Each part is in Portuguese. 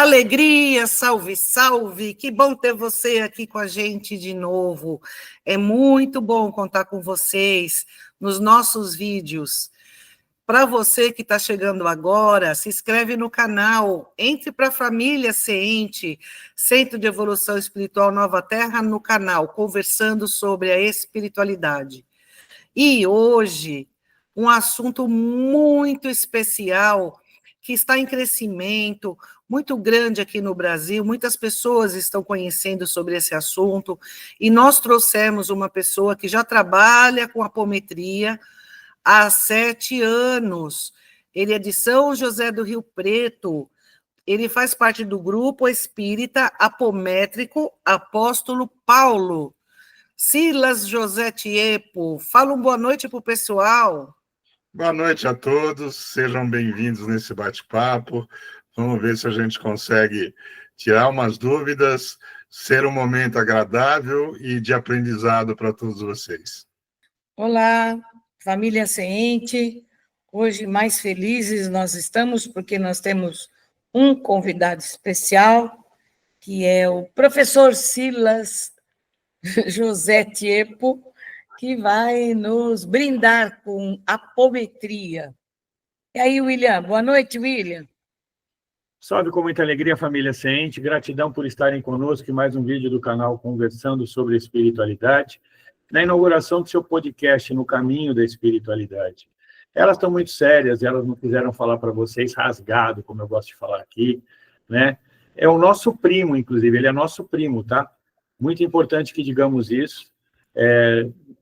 Alegria, salve, salve! Que bom ter você aqui com a gente de novo. É muito bom contar com vocês nos nossos vídeos. Para você que está chegando agora, se inscreve no canal, entre para a família Ciente, Centro de Evolução Espiritual Nova Terra, no canal, conversando sobre a espiritualidade. E hoje, um assunto muito especial, que está em crescimento muito grande aqui no Brasil, muitas pessoas estão conhecendo sobre esse assunto, e nós trouxemos uma pessoa que já trabalha com apometria há 7 anos. Ele é de São José do Rio Preto, ele faz parte do grupo espírita apométrico Apóstolo Paulo. Silas José Tiepo, fala boa noite para o pessoal. Boa noite a todos, sejam bem-vindos nesse bate-papo. Vamos ver se a gente consegue tirar umas dúvidas, ser um momento agradável e de aprendizado para todos vocês. Olá, família Ciente. Hoje mais felizes nós estamos porque nós temos um convidado especial, que é o professor Silas José Tiepo, que vai nos brindar com apometria. E aí, William? Boa noite, William. Salve com muita alegria, família Ciente. Gratidão por estarem conosco em mais um vídeo do canal Conversando sobre Espiritualidade, na inauguração do seu podcast No Caminho da Espiritualidade. Elas estão muito sérias, elas não quiseram falar para vocês rasgado, como eu gosto de falar aqui, né? É o nosso primo, inclusive, ele é nosso primo, tá? Muito importante que digamos isso,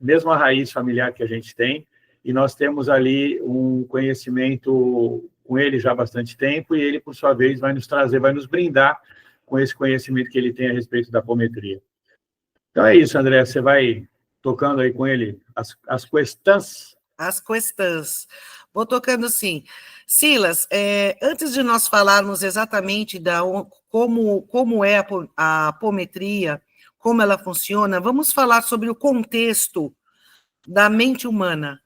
mesmo a raiz familiar que a gente tem, e nós temos ali um conhecimento com ele já há bastante tempo, e ele, por sua vez, vai nos trazer, vai nos brindar com esse conhecimento que ele tem a respeito da apometria. Então é isso, André, você vai tocando aí com ele as questões? As questões. Vou tocando sim. Silas, antes de nós falarmos exatamente como é a apometria, como ela funciona, vamos falar sobre o contexto da mente humana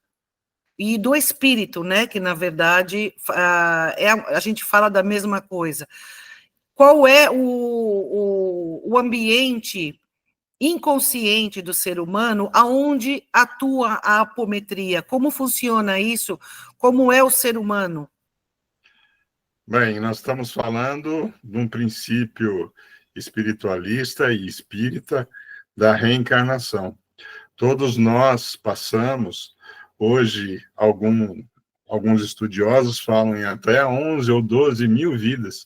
e do espírito, né? Que, na verdade, a gente fala da mesma coisa. Qual é o ambiente inconsciente do ser humano aonde atua a apometria? Como funciona isso? Como é o ser humano? Bem, nós estamos falando de um princípio espiritualista e espírita da reencarnação. Todos nós passamos, hoje, alguns estudiosos falam em até 11 ou 12 mil vidas.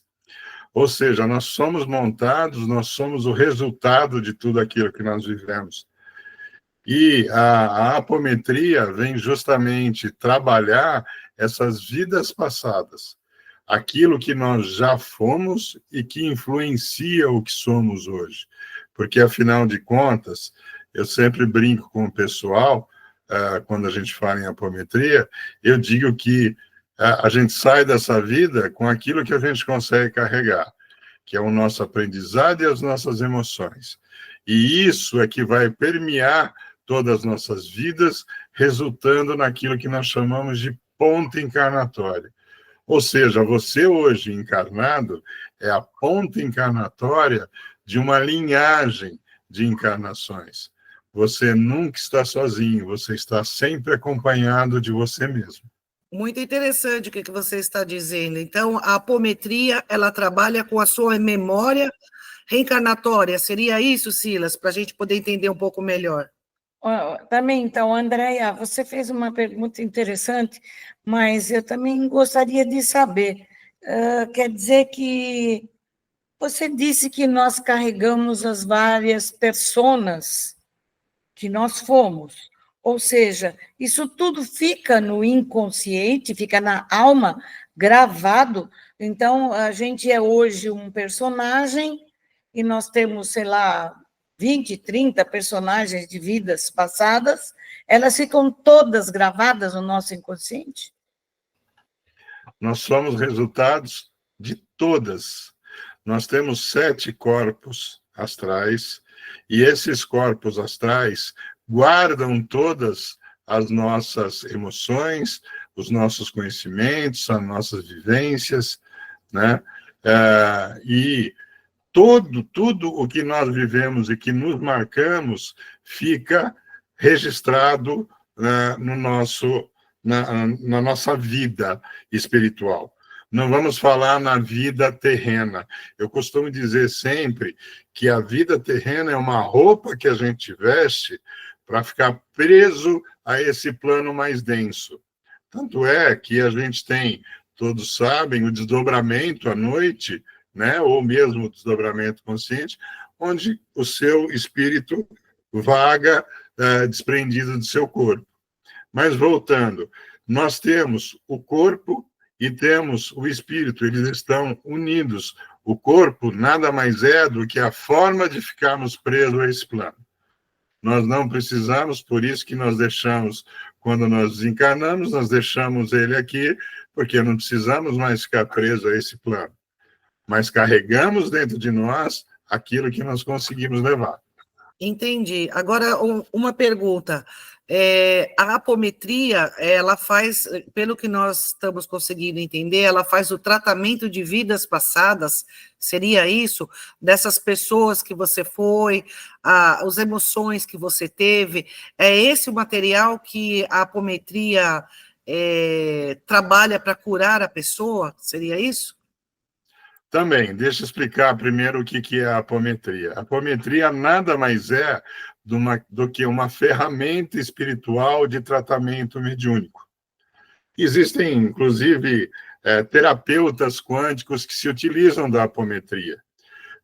Ou seja, nós somos montados, nós somos o resultado de tudo aquilo que nós vivemos. E a apometria vem justamente trabalhar essas vidas passadas, aquilo que nós já fomos e que influencia o que somos hoje. Porque, afinal de contas, eu sempre brinco com o pessoal, quando a gente fala em apometria, eu digo que a gente sai dessa vida com aquilo que a gente consegue carregar, que é o nosso aprendizado e as nossas emoções. E isso é que vai permear todas as nossas vidas, resultando naquilo que nós chamamos de ponta encarnatória. Ou seja, você hoje encarnado é a ponta encarnatória de uma linhagem de encarnações. Você nunca está sozinho, você está sempre acompanhado de você mesmo. Muito interessante o que você está dizendo. Então, a apometria, ela trabalha com a sua memória reencarnatória. Seria isso, Silas, para a gente poder entender um pouco melhor? Também, então, Andréia, você fez uma pergunta interessante, mas eu também gostaria de saber. Quer dizer que você disse que nós carregamos as várias personas que nós fomos. Ou seja, isso tudo fica no inconsciente, fica na alma, gravado. Então, a gente é hoje um personagem e nós temos, sei lá, 20, 30 personagens de vidas passadas, elas ficam todas gravadas no nosso inconsciente? Nós somos resultados de todas. Nós temos 7 corpos astrais, e esses corpos astrais guardam todas as nossas emoções, os nossos conhecimentos, as nossas vivências, né? E tudo o que nós vivemos e que nos marcamos fica registrado na nossa vida espiritual. Não vamos falar na vida terrena. Eu costumo dizer sempre que a vida terrena é uma roupa que a gente veste para ficar preso a esse plano mais denso. Tanto é que a gente tem, todos sabem, o desdobramento à noite, né, ou mesmo o desdobramento consciente, onde o seu espírito vaga desprendido do seu corpo. Mas, voltando, nós temos o corpo e temos o espírito, eles estão unidos. O corpo nada mais é do que a forma de ficarmos presos a esse plano. Nós não precisamos, por isso que nós deixamos, quando nós desencarnamos, nós deixamos ele aqui, porque não precisamos mais ficar presos a esse plano. Mas carregamos dentro de nós aquilo que nós conseguimos levar. Entendi. Agora, uma pergunta. A apometria, ela faz, pelo que nós estamos conseguindo entender, ela faz o tratamento de vidas passadas, seria isso? Dessas pessoas que você foi, as emoções que você teve, é esse o material que a apometria trabalha para curar a pessoa? Seria isso? Também, deixa eu explicar primeiro o que é a apometria. A apometria nada mais é do que uma ferramenta espiritual de tratamento mediúnico. Existem, inclusive, terapeutas quânticos que se utilizam da apometria,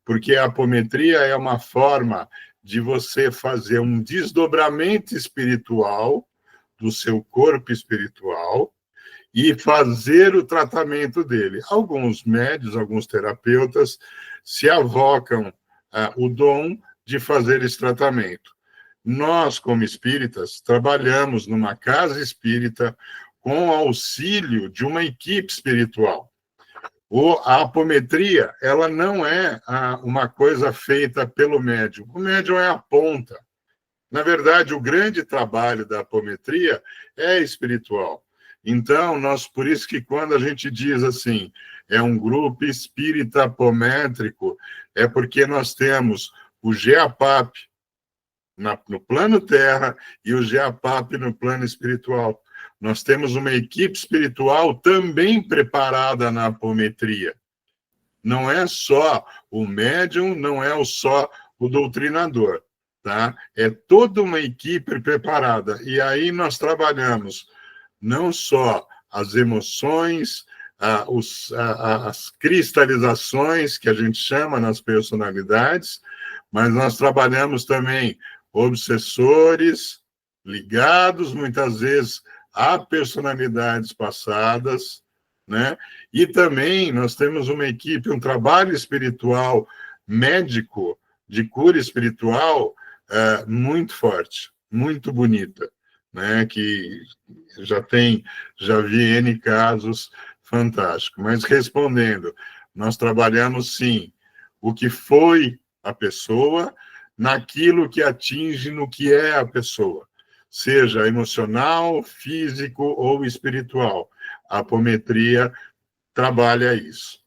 porque a apometria é uma forma de você fazer um desdobramento espiritual do seu corpo espiritual e fazer o tratamento dele. Alguns médios, alguns terapeutas se avocam o dom de fazer esse tratamento. Nós, como espíritas, trabalhamos numa casa espírita com auxílio de uma equipe espiritual. A apometria, ela não é uma coisa feita pelo médium. O médium é a ponta. Na verdade, o grande trabalho da apometria é espiritual. Então, por isso que quando a gente diz assim, é um grupo espírita apométrico, é porque nós temos o GEAPAP no plano terra e o GEAPAP no plano espiritual. Nós temos uma equipe espiritual também preparada na apometria. Não é só o médium, não é só o doutrinador, tá? É toda uma equipe preparada. E aí nós trabalhamos não só as emoções, as cristalizações, que a gente chama nas personalidades, mas nós trabalhamos também obsessores, ligados muitas vezes a personalidades passadas, né? E também nós temos uma equipe, um trabalho espiritual médico, de cura espiritual, muito forte, muito bonita, né, que já vi N casos fantásticos. Mas respondendo, nós trabalhamos, sim, o que foi a pessoa, naquilo que atinge no que é a pessoa, seja emocional, físico ou espiritual. A apometria trabalha isso.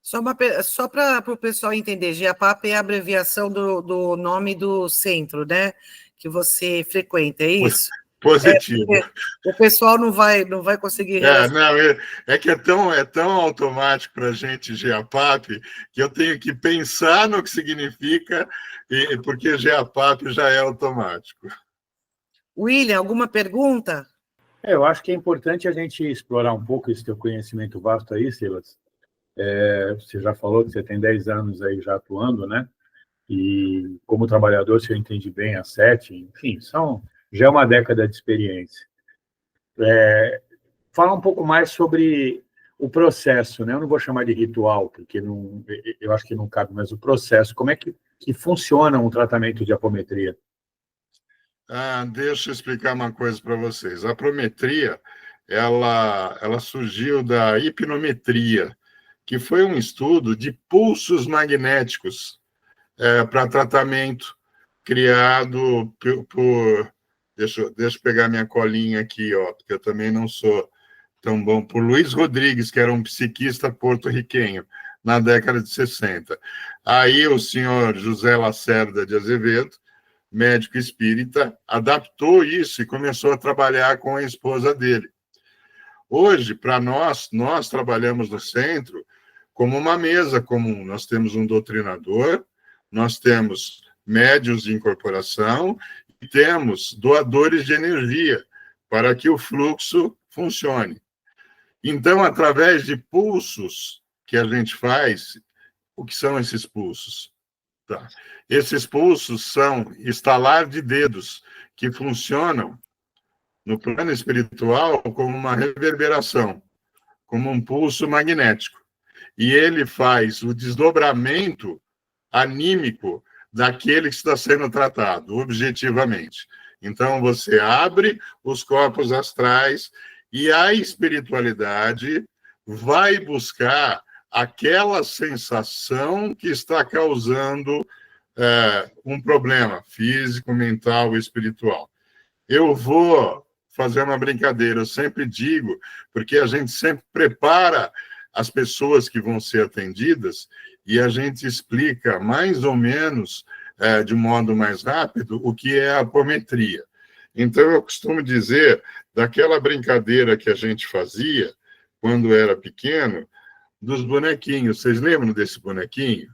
Só para o pessoal entender, GEAPAP é a abreviação do nome do centro, né? Que você frequenta, é isso? Positivo. O pessoal não vai conseguir relacionar. Que é tão automático para a gente, GEAPAP, que eu tenho que pensar no que significa, porque GEAPAP já é automático. William, alguma pergunta? Eu acho que é importante a gente explorar um pouco esse teu conhecimento vasto aí, Silas. Você já falou que você tem 10 anos aí já atuando, né? E como trabalhador, se eu entendi bem, há 7, enfim, já é uma década de experiência. Fala um pouco mais sobre o processo, né? Eu não vou chamar de ritual, porque eu acho que não cabe, mas o processo. Como é que funciona um tratamento de apometria? Deixa eu explicar uma coisa para vocês. A apometria, ela surgiu da hipnometria, que foi um estudo de pulsos magnéticos para tratamento criado por deixa eu pegar minha colinha aqui, porque eu também não sou tão bom, por Luiz Rodrigues, que era um psiquista porto-riquenho. na década de 60. Aí o senhor José Lacerda de Azevedo, médico espírita, adaptou isso e começou a trabalhar com a esposa dele. Hoje, para nós trabalhamos no centro como uma mesa comum. Nós temos um doutrinador, nós temos médiuns de incorporação e temos doadores de energia para que o fluxo funcione. Então, através de pulsos que a gente faz, o que são esses pulsos? Tá. Esses pulsos são estalar de dedos que funcionam no plano espiritual como uma reverberação, como um pulso magnético. E ele faz o desdobramento anímico daquele que está sendo tratado, objetivamente. Então, você abre os corpos astrais e a espiritualidade vai buscar aquela sensação que está causando um problema físico, mental e espiritual. Eu vou fazer uma brincadeira, eu sempre digo, porque a gente sempre prepara as pessoas que vão ser atendidas e a gente explica mais ou menos, de modo mais rápido, o que é a apometria. Então, eu costumo dizer, daquela brincadeira que a gente fazia quando era pequeno, dos bonequinhos. Vocês lembram desse bonequinho?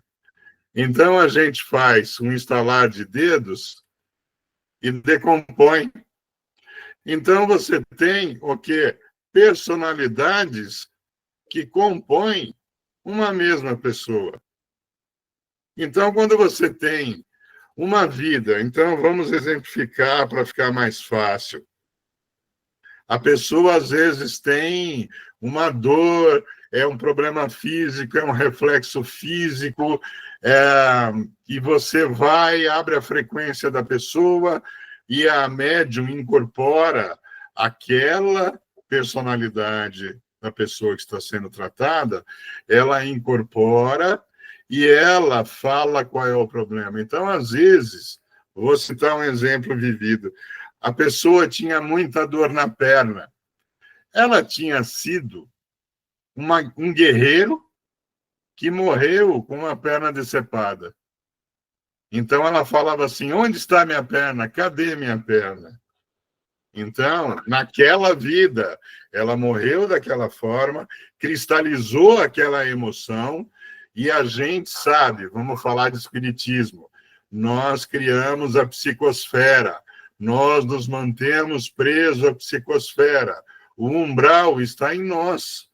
Então, a gente faz um estalar de dedos e decompõe. Então, você tem o quê? Personalidades que compõem uma mesma pessoa. Então, quando você tem uma vida, então vamos exemplificar para ficar mais fácil. A pessoa, às vezes, tem uma dor, é um problema físico, é um reflexo físico, e você vai, abre a frequência da pessoa e a médium incorpora aquela personalidade da pessoa que está sendo tratada, ela incorpora e ela fala qual é o problema. Então, às vezes, vou citar um exemplo vivido, a pessoa tinha muita dor na perna. Ela tinha sido um guerreiro que morreu com uma perna decepada. Então, ela falava assim, onde está minha perna? Cadê minha perna? Então, naquela vida, ela morreu daquela forma, cristalizou aquela emoção, e a gente sabe, vamos falar de espiritismo, nós criamos a psicosfera, nós nos mantemos presos à psicosfera, o umbral está em nós.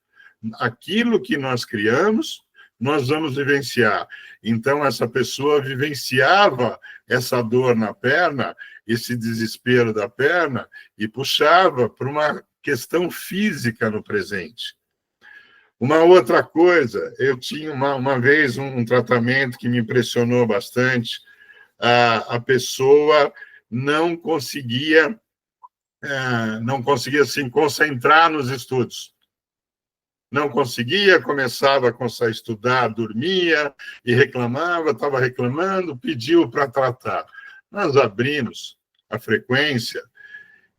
Aquilo que nós criamos, nós vamos vivenciar. Então, essa pessoa vivenciava essa dor na perna, esse desespero da perna, e puxava para uma questão física no presente. Uma outra coisa, eu tinha uma vez um tratamento que me impressionou bastante, a pessoa não conseguia se concentrar nos estudos. Não conseguia, começava a estudar, dormia e reclamava, estava reclamando, pediu para tratar. Nós abrimos a frequência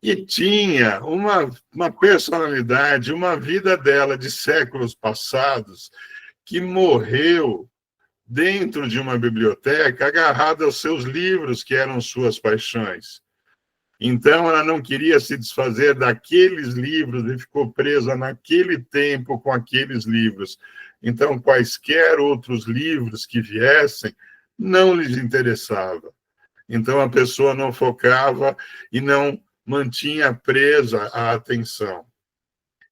e tinha uma personalidade, uma vida dela de séculos passados que morreu dentro de uma biblioteca, agarrada aos seus livros, que eram suas paixões. Então, ela não queria se desfazer daqueles livros e ficou presa naquele tempo com aqueles livros. Então, quaisquer outros livros que viessem, não lhes interessava. Então, a pessoa não focava e não mantinha presa a atenção.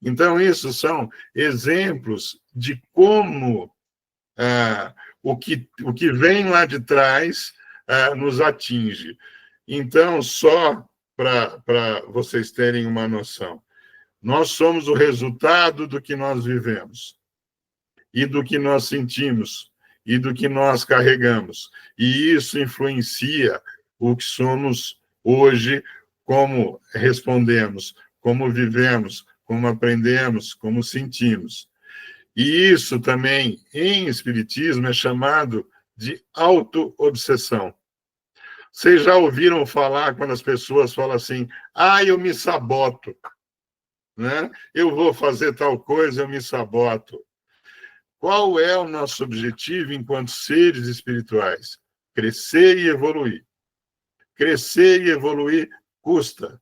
Então, isso são exemplos de como o que vem lá de trás nos atinge. Então, só para vocês terem uma noção, nós somos o resultado do que nós vivemos, e do que nós sentimos, e do que nós carregamos. E isso influencia o que somos hoje, como respondemos, como vivemos, como aprendemos, como sentimos. E isso também, em Espiritismo, é chamado de auto-obsessão. Vocês já ouviram falar quando as pessoas falam assim, eu me saboto, né? Eu vou fazer tal coisa, eu me saboto. Qual é o nosso objetivo enquanto seres espirituais? Crescer e evoluir. Crescer e evoluir custa.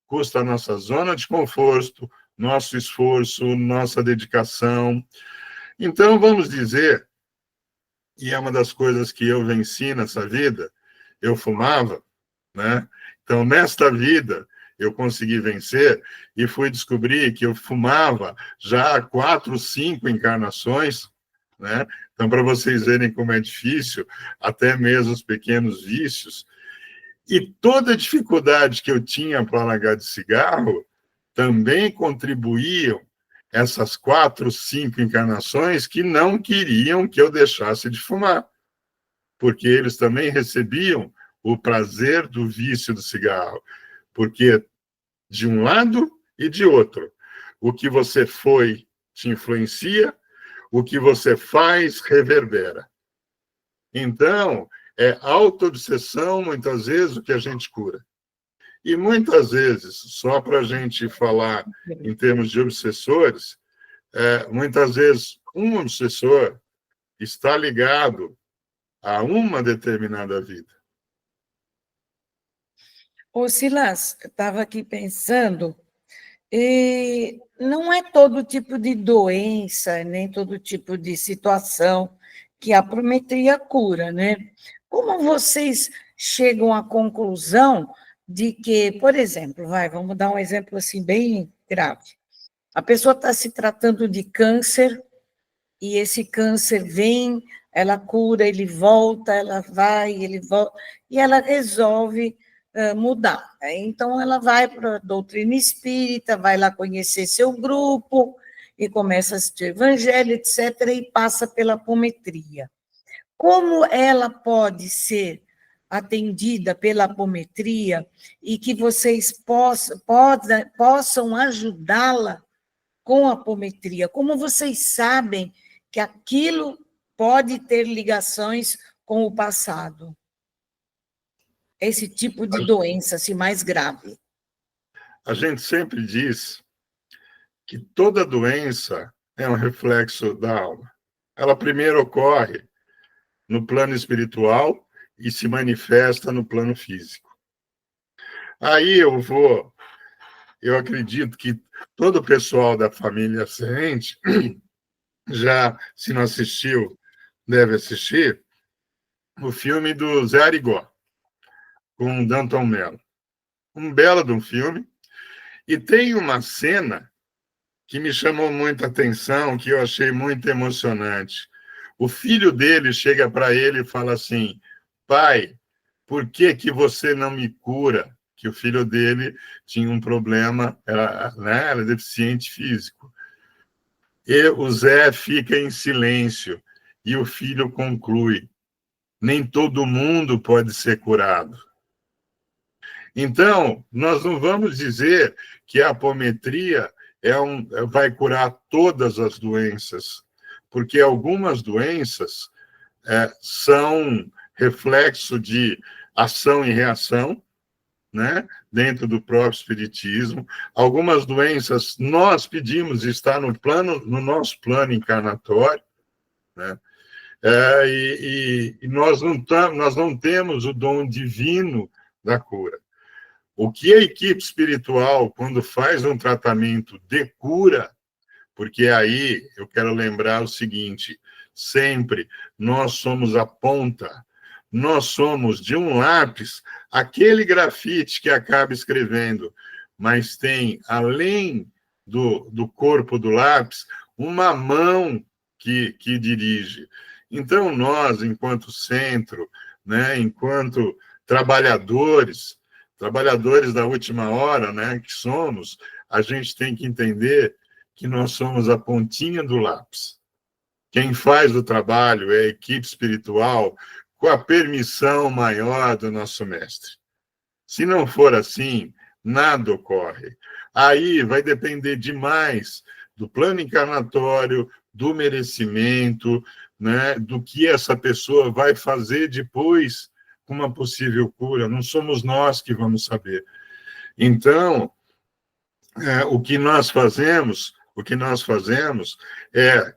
Custa a nossa zona de conforto, nosso esforço, nossa dedicação. Então, vamos dizer, e é uma das coisas que eu venci nessa vida, eu fumava, né? Então, nesta vida, eu consegui vencer e fui descobrir que eu fumava já há 4, 5 encarnações, né? Então, para vocês verem como é difícil, até mesmo os pequenos vícios. E toda a dificuldade que eu tinha para largar de cigarro também contribuíam essas 4, 5 encarnações que não queriam que eu deixasse de fumar, porque eles também recebiam o prazer do vício do cigarro, porque de um lado e de outro, o que você foi te influencia, o que você faz reverbera. Então, é autoobsessão, muitas vezes, o que a gente cura. E muitas vezes, só para a gente falar em termos de obsessores, muitas vezes um obsessor está ligado a uma determinada vida. Ô, Silas, eu estava aqui pensando, e não é todo tipo de doença, nem todo tipo de situação que a apometria cura, né? Como vocês chegam à conclusão de que, por exemplo, vamos dar um exemplo assim bem grave. A pessoa está se tratando de câncer e esse câncer vem, ela cura, ele volta, ela vai, ele volta, e ela resolve mudar. Então, ela vai para a doutrina espírita, vai lá conhecer seu grupo, e começa a assistir evangelho, etc., e passa pela apometria. Como ela pode ser atendida pela apometria e que vocês possam ajudá-la com a apometria? Como vocês sabem que aquilo pode ter ligações com o passado? Esse tipo de doença, assim, mais grave. A gente sempre diz que toda doença é um reflexo da alma. Ela primeiro ocorre no plano espiritual e se manifesta no plano físico. Aí eu acredito que todo o pessoal da família Semente já, se não assistiu, deve assistir o filme do Zé Arigó, com o Danton Mello. Um belo de um filme. E tem uma cena que me chamou muita atenção, que eu achei muito emocionante. O filho dele chega para ele e fala assim: pai, por que você não me cura? Que o filho dele tinha um problema, era deficiente físico. E o Zé fica em silêncio e o filho conclui: nem todo mundo pode ser curado. Então, nós não vamos dizer que a apometria vai curar todas as doenças, porque algumas doenças são reflexo de ação e reação, né, dentro do próprio espiritismo. Algumas doenças nós pedimos estar no nosso plano encarnatório, né, e nós não temos o dom divino da cura. O que a equipe espiritual, quando faz um tratamento de cura, porque aí eu quero lembrar o seguinte: sempre nós somos a ponta, nós somos de um lápis, aquele grafite que acaba escrevendo, mas tem, além do corpo do lápis, uma mão que dirige. Então, nós, enquanto centro, né, enquanto trabalhadores da última hora, né, que somos, a gente tem que entender que nós somos a pontinha do lápis. Quem faz o trabalho é a equipe espiritual com a permissão maior do nosso mestre. Se não for assim, nada ocorre. Aí vai depender demais do plano encarnatório, do merecimento, né, do que essa pessoa vai fazer depois com uma possível cura. Não somos nós que vamos saber. Então, o que nós fazemos é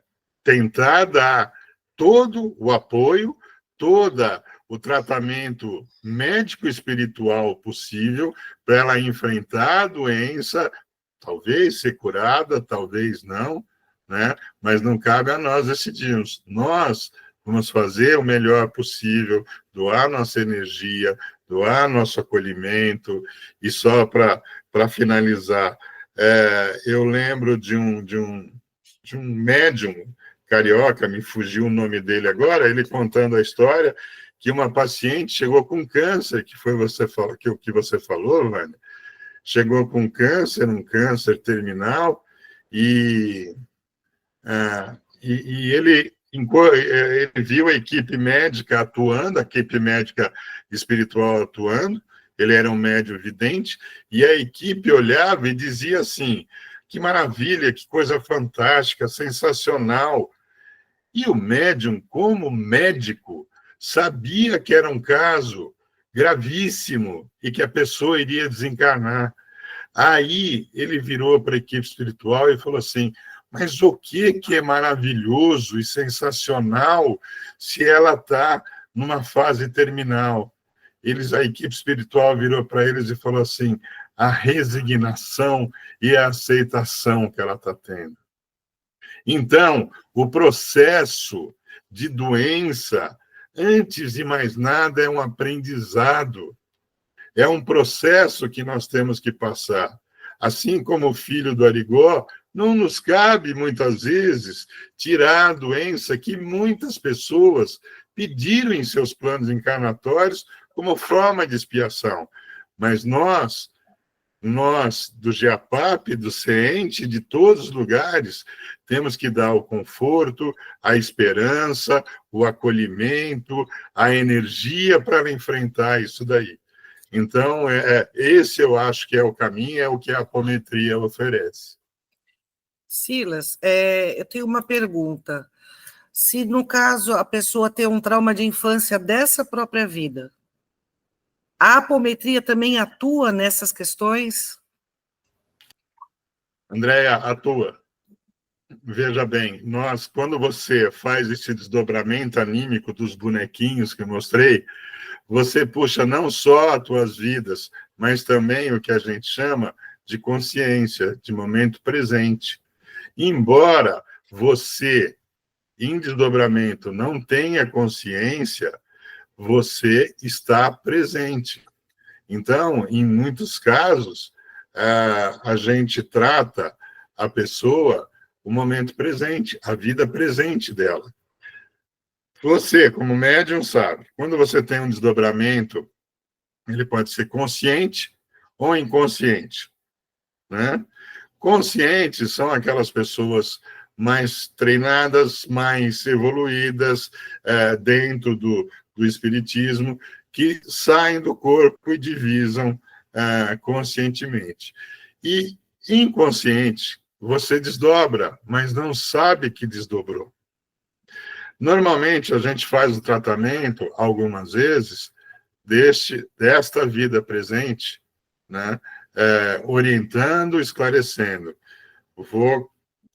tentar dar todo o apoio, todo o tratamento médico-espiritual possível para ela enfrentar a doença, talvez ser curada, talvez não, né? Mas não cabe a nós decidirmos. Nós vamos fazer o melhor possível, doar nossa energia, doar nosso acolhimento. E só para finalizar, eu lembro de um médium carioca, me fugiu o nome dele agora, ele contando a história que uma paciente chegou com câncer, que foi o que você falou, Vânia, chegou com câncer, um câncer terminal, e ele viu a equipe médica atuando, a equipe médica espiritual atuando, ele era um médium vidente, e a equipe olhava e dizia assim, que maravilha, que coisa fantástica, sensacional. E o médium, como médico, sabia que era um caso gravíssimo e que a pessoa iria desencarnar. Aí ele virou para a equipe espiritual e falou assim, mas o que é maravilhoso e sensacional se ela está numa fase terminal? A equipe espiritual virou para eles e falou assim, a resignação e a aceitação que ela está tendo. Então, o processo de doença, antes de mais nada, é um aprendizado. É um processo que nós temos que passar. Assim como o filho do Arigó, não nos cabe, muitas vezes, tirar a doença que muitas pessoas pediram em seus planos encarnatórios como forma de expiação. Mas nós do GEAPAP, do CENTE, de todos os lugares, temos que dar o conforto, a esperança, o acolhimento, a energia para enfrentar isso daí. Então, esse eu acho que é o caminho, é o que a apometria oferece. Silas, eu tenho uma pergunta. Se, no caso, a pessoa tem um trauma de infância dessa própria vida, a apometria também atua nessas questões? Andréia, atua. Veja bem, quando você faz esse desdobramento anímico dos bonequinhos que eu mostrei, você puxa não só as tuas vidas, mas também o que a gente chama de consciência, de momento presente. Embora você, em desdobramento, não tenha consciência, você está presente. Então, em muitos casos, a gente trata a pessoa o momento presente, a vida presente dela. Você, como médium, sabe, quando você tem um desdobramento, ele pode ser consciente ou inconsciente, né? Conscientes são aquelas pessoas mais treinadas, mais evoluídas dentro do espiritismo, que saem do corpo e divisam conscientemente. E inconsciente, você desdobra, mas não sabe que desdobrou. Normalmente, a gente faz o tratamento, algumas vezes, desta vida presente, né? Orientando, esclarecendo. Vou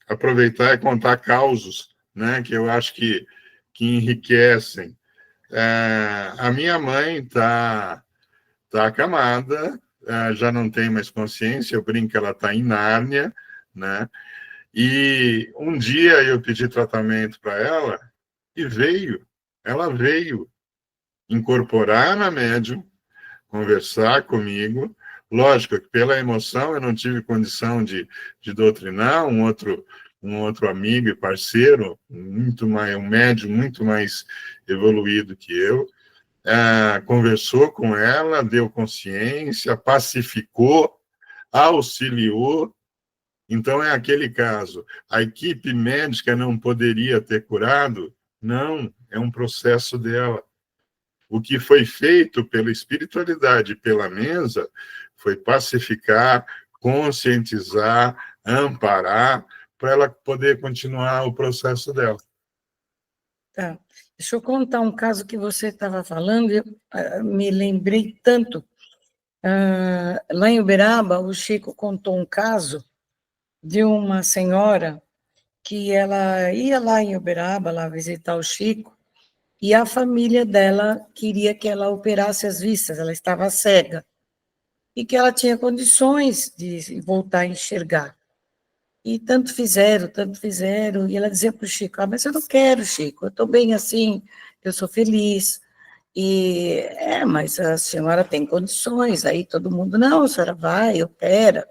aproveitar e contar causos, né? Que eu acho que enriquecem. A minha mãe está acamada, já não tem mais consciência, eu brinco que ela está em Nárnia, né? E um dia eu pedi tratamento para ela e ela veio incorporar na médium, conversar comigo. Lógico que pela emoção eu não tive condição de doutrinar, um outro amigo e parceiro, um médium muito mais evoluído que eu, conversou com ela, deu consciência, pacificou, auxiliou. Então, é aquele caso. A equipe médica não poderia ter curado? Não, é um processo dela. O que foi feito pela espiritualidade e pela mesa foi pacificar, conscientizar, amparar, para ela poder continuar o processo dela. Tá. Deixa eu contar um caso que você estava falando, eu me lembrei tanto. Lá em Uberaba, o Chico contou um caso de uma senhora que ela ia lá em Uberaba, lá visitar o Chico, e a família dela queria que ela operasse as vistas, ela estava cega, e que ela tinha condições de voltar a enxergar. E tanto fizeram, e ela dizia para o Chico, mas eu não quero, Chico, eu estou bem assim, eu sou feliz, mas a senhora tem condições, aí todo mundo, não, a senhora vai, opera,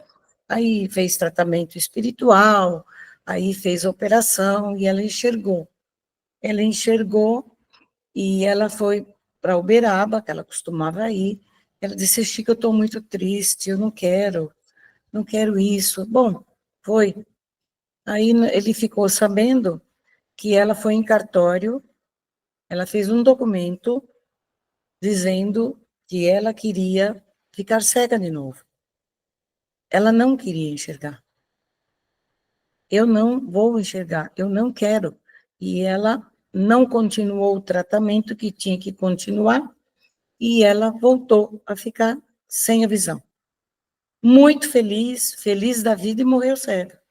aí fez tratamento espiritual, aí fez a operação, e ela enxergou, e ela foi para Uberaba, que ela costumava ir, ela disse, Chico, eu estou muito triste, eu não quero isso, bom, foi. Aí ele ficou sabendo que ela foi em cartório, ela fez um documento dizendo que ela queria ficar cega de novo. Ela não queria enxergar. Eu não vou enxergar, eu não quero. E ela não continuou o tratamento que tinha que continuar e ela voltou a ficar sem a visão. Muito feliz, feliz da vida e morreu cega.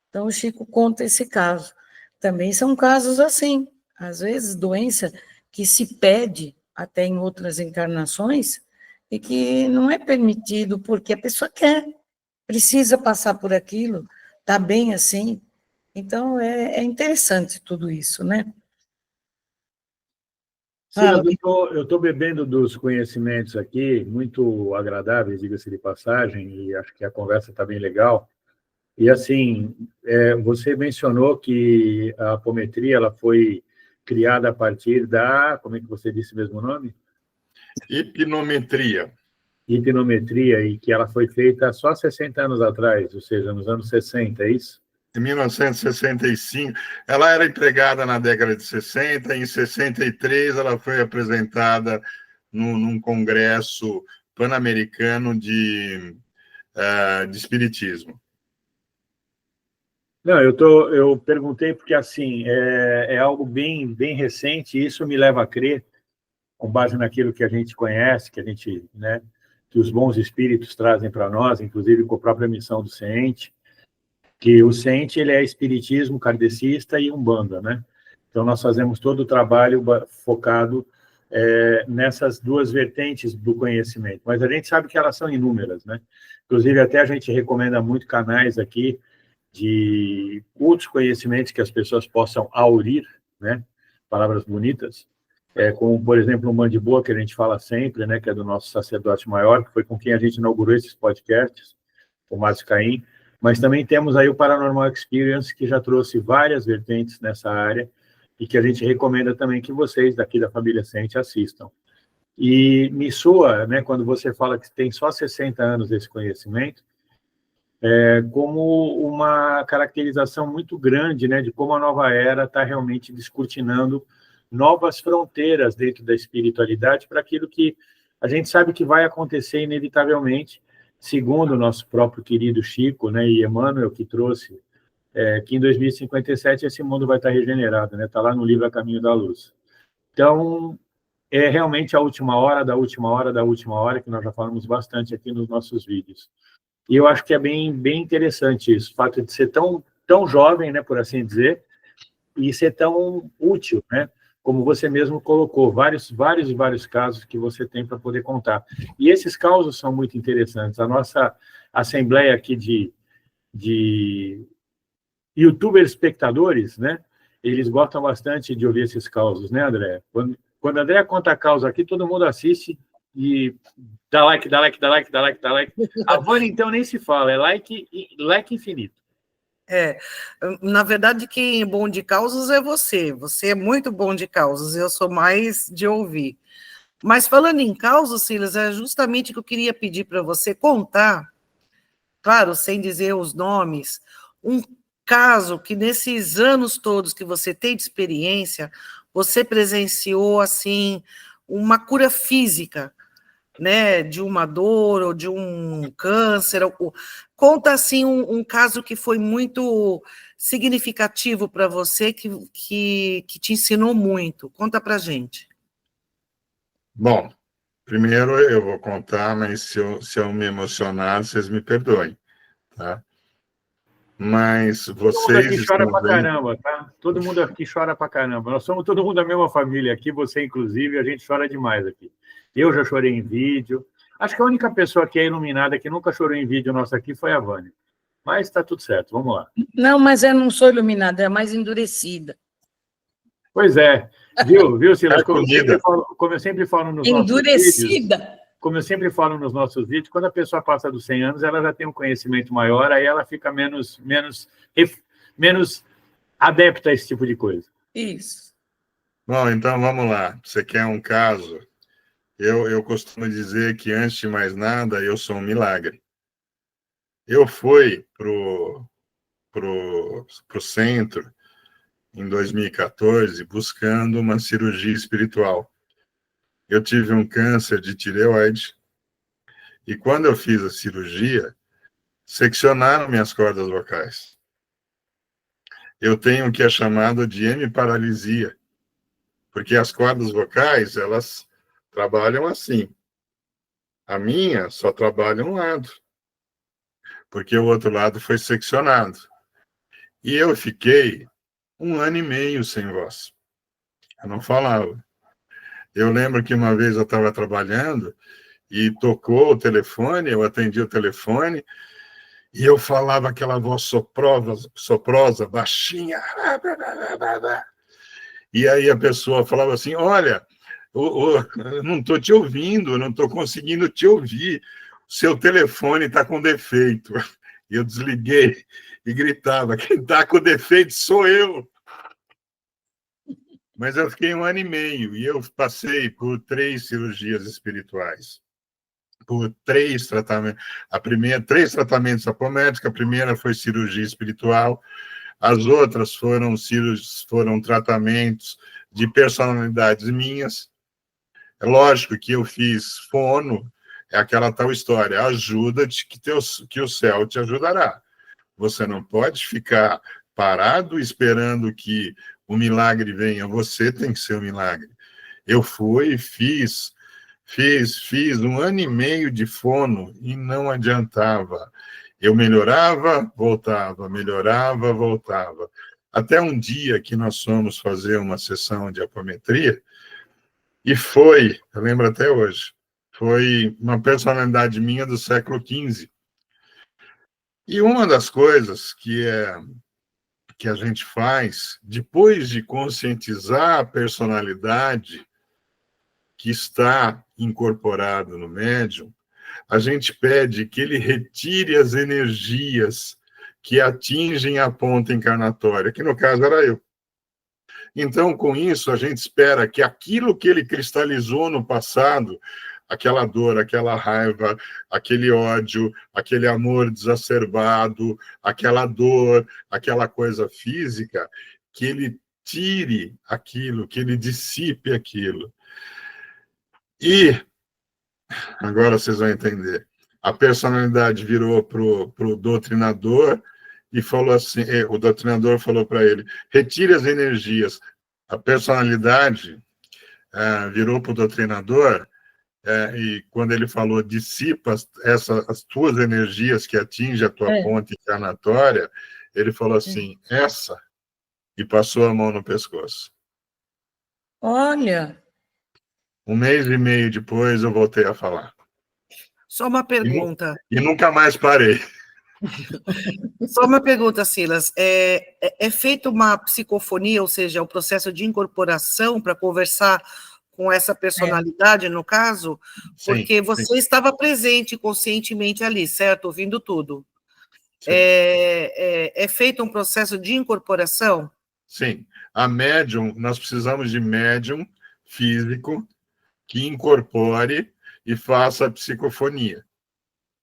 Então, o Chico conta esse caso. Também são casos assim, às vezes doença que se pede até em outras encarnações e que não é permitido porque a pessoa quer, precisa passar por aquilo, está bem assim. Então, é interessante tudo isso, né? Silas, eu estou bebendo dos conhecimentos aqui, muito agradáveis, diga-se de passagem, e acho que a conversa está bem legal. E, assim, você mencionou que a apometria ela foi criada a partir da... Como é que você disse mesmo o nome? Hipnometria. Hipnometria, e que ela foi feita só 60 anos atrás, ou seja, nos anos 60, é isso? Em 1965, ela era empregada na década de 60, em 63 ela foi apresentada num congresso pan-americano de espiritismo. Não, eu perguntei porque, assim, é algo bem recente, e isso me leva a crer, com base naquilo que a gente conhece, que a gente, né, que os bons espíritos trazem para nós, inclusive com a própria missão do Ciente, que o Ciente ele é espiritismo kardecista e umbanda, né? Então nós fazemos todo o trabalho focado nessas duas vertentes do conhecimento, mas a gente sabe que elas são inúmeras, né? Inclusive até a gente recomenda muito canais aqui de outros conhecimentos que as pessoas possam aurir, né? Palavras bonitas, como, por exemplo, o Mandiboa, que a gente fala sempre, né? Que é do nosso sacerdote maior, que foi com quem a gente inaugurou esses podcasts, o Márcio Caim, mas também temos aí o Paranormal Experience, que já trouxe várias vertentes nessa área e que a gente recomenda também que vocês daqui da família Ciente assistam. E me soa, né, quando você fala que tem só 60 anos desse conhecimento, como uma caracterização muito grande, né, de como a nova era está realmente descortinando novas fronteiras dentro da espiritualidade para aquilo que a gente sabe que vai acontecer inevitavelmente, segundo o nosso próprio querido Chico, né, e Emmanuel, que trouxe, que em 2057 esse mundo vai estar regenerado, né, está lá no livro A Caminho da Luz. Então, é realmente a última hora da última hora da última hora, que nós já falamos bastante aqui nos nossos vídeos. E eu acho que é bem interessante isso, o fato de ser tão jovem, né, por assim dizer, e ser tão útil, né, como você mesmo colocou, vários casos que você tem para poder contar. E esses casos são muito interessantes. A nossa assembleia aqui de youtubers espectadores, né, eles gostam bastante de ouvir esses causos, né, André? Quando a André conta causa aqui, todo mundo assiste e dá like, dá like, dá like, dá like, dá like. A Vânia, então, nem se fala, é like infinito. Na verdade, quem é bom de causas é você. Você é muito bom de causas, eu sou mais de ouvir. Mas falando em causas, Silas, é justamente o que eu queria pedir para você contar, claro, sem dizer os nomes, um caso que nesses anos todos que você tem de experiência, você presenciou, assim, uma cura física, né, de uma dor ou de um câncer. Conta, assim, um caso que foi muito significativo para você, que te ensinou muito. Conta para a gente. Bom, primeiro eu vou contar, mas se eu me emocionar, vocês me perdoem, tá? mas Todo mundo vocês aqui chora estão pra vendo... caramba, tá? Todo mundo aqui chora pra caramba. Nós somos todo mundo da mesma família aqui, você inclusive, a gente chora demais aqui. Eu já chorei em vídeo. Acho que a única pessoa que é iluminada que nunca chorou em vídeo nosso aqui foi a Vânia. Mas está tudo certo, vamos lá. Não, mas eu não sou iluminada, é mais endurecida. Pois é. Viu, Silas? É comida. Como eu sempre falo nos nossos vídeos, Endurecida? como eu sempre falo nos nossos vídeos, quando a pessoa passa dos 100 anos, ela já tem um conhecimento maior, aí ela fica menos adepta a esse tipo de coisa. Isso. Bom, então vamos lá. Você quer um caso? Eu costumo dizer que, antes de mais nada, eu sou um milagre. Eu fui pro centro em 2014 buscando uma cirurgia espiritual. Eu tive um câncer de tireoide e, quando eu fiz a cirurgia, seccionaram minhas cordas vocais. Eu tenho o que é chamado de hemiparalisia, porque as cordas vocais, elas trabalham assim. A minha só trabalha um lado, porque o outro lado foi seccionado. E eu fiquei 1 ano e meio sem voz. Eu não falava. Eu lembro que uma vez eu estava trabalhando e tocou o telefone, eu atendi o telefone e eu falava aquela voz soprosa, baixinha. E aí a pessoa falava assim, olha, eu não estou te ouvindo, eu não estou conseguindo te ouvir, seu telefone está com defeito. E eu desliguei e gritava, quem está com defeito sou eu. Mas eu fiquei 1 ano e meio e eu passei por 3 cirurgias espirituais, por 3 tratamentos. 3 tratamentos apométricos, a primeira foi cirurgia espiritual, as outras foram tratamentos de personalidades minhas. É lógico que eu fiz fono, é aquela tal história, ajuda-te que o céu te ajudará. Você não pode ficar parado esperando que o milagre venha, você tem que ser o milagre. Eu fui e fiz 1 ano e meio de fono e não adiantava. Eu melhorava, voltava, melhorava, voltava. Até um dia que nós fomos fazer uma sessão de apometria, e foi, eu lembro até hoje, foi uma personalidade minha do século XV. E uma das coisas que a gente faz, depois de conscientizar a personalidade que está incorporada no médium, a gente pede que ele retire as energias que atingem a ponta encarnatória, que no caso era eu. Então, com isso, a gente espera que aquilo que ele cristalizou no passado, aquela dor, aquela raiva, aquele ódio, aquele amor exacerbado, aquela dor, aquela coisa física, que ele tire aquilo, que ele dissipe aquilo. E, agora vocês vão entender, a personalidade virou para o doutrinador e falou assim, o doutrinador falou para ele, retire as energias. A personalidade virou para o doutrinador e quando ele falou, dissipa as tuas energias que atingem a tua ponte encarnatória, ele falou assim, essa, e passou a mão no pescoço. Olha. 1 mês e meio depois, eu voltei a falar. Só uma pergunta. E nunca mais parei. Só uma pergunta, Silas. É feita uma psicofonia, ou seja, o processo de incorporação para conversar com essa personalidade, no caso? Porque você estava presente conscientemente ali, certo? Ouvindo tudo. É feito um processo de incorporação? Sim. A médium, nós precisamos de médium físico que incorpore e faça a psicofonia,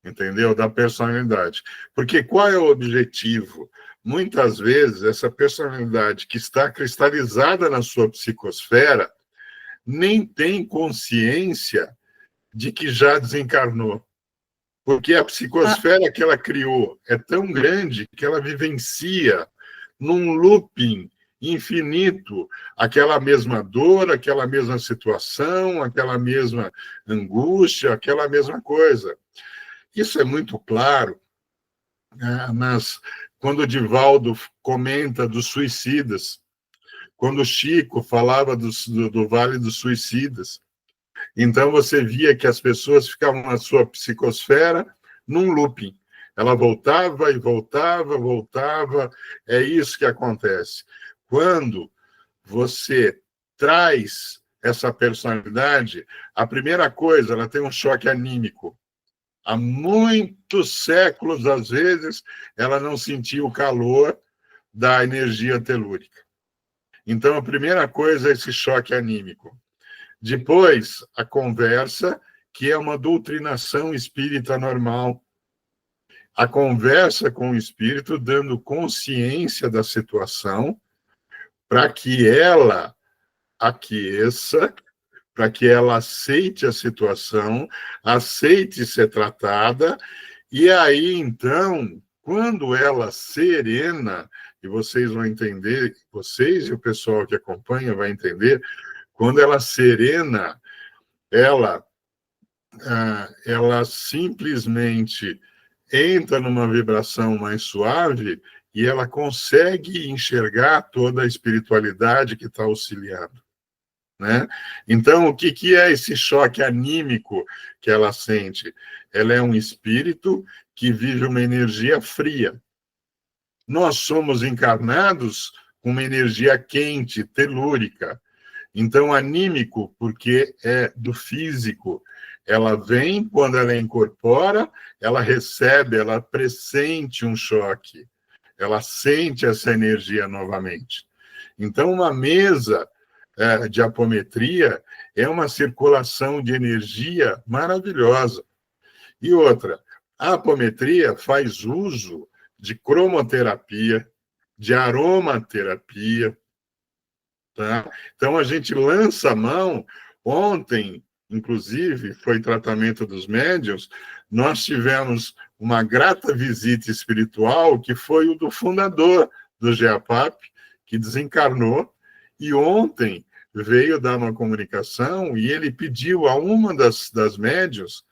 entendeu? Da personalidade. Porque qual é o objetivo? Muitas vezes, essa personalidade que está cristalizada na sua psicosfera nem tem consciência de que já desencarnou. Porque a psicosfera que ela criou é tão grande que ela vivencia num looping infinito aquela mesma dor, aquela mesma situação, aquela mesma angústia, aquela mesma coisa. Isso é muito claro quando o Divaldo comenta dos suicidas, quando o Chico falava do Vale dos Suicidas. Então, você via que as pessoas ficavam na sua psicosfera num looping. Ela voltava e voltava, voltava. É isso que acontece. Quando você traz essa personalidade, a primeira coisa, ela tem um choque anímico. Há muitos séculos, às vezes, ela não sentia o calor da energia telúrica. Então, a primeira coisa é esse choque anímico. Depois, a conversa, que é uma doutrinação espírita normal. A conversa com o espírito, dando consciência da situação, para que ela aqueça, para que ela aceite a situação, aceite ser tratada, e aí, então, quando ela serena, e vocês vão entender, vocês e o pessoal que acompanha vai entender, quando ela serena, ela simplesmente entra numa vibração mais suave e ela consegue enxergar toda a espiritualidade que está auxiliando, né? Então, o que é esse choque anímico que ela sente? Ela é um espírito que vive uma energia fria. Nós somos encarnados com uma energia quente, telúrica. Então, anímico, porque é do físico. Ela vem, quando ela incorpora, ela recebe, ela pressente um choque. Ela sente essa energia novamente. Então, uma mesa de apometria é uma circulação de energia maravilhosa. E outra, a apometria faz uso de cromoterapia, de aromaterapia, tá? Então, a gente lança a mão. Ontem, inclusive, foi tratamento dos médiuns, nós tivemos uma grata visita espiritual, que foi o do fundador do GEAPAP, que desencarnou, e ontem veio dar uma comunicação, e ele pediu a uma das médiuns,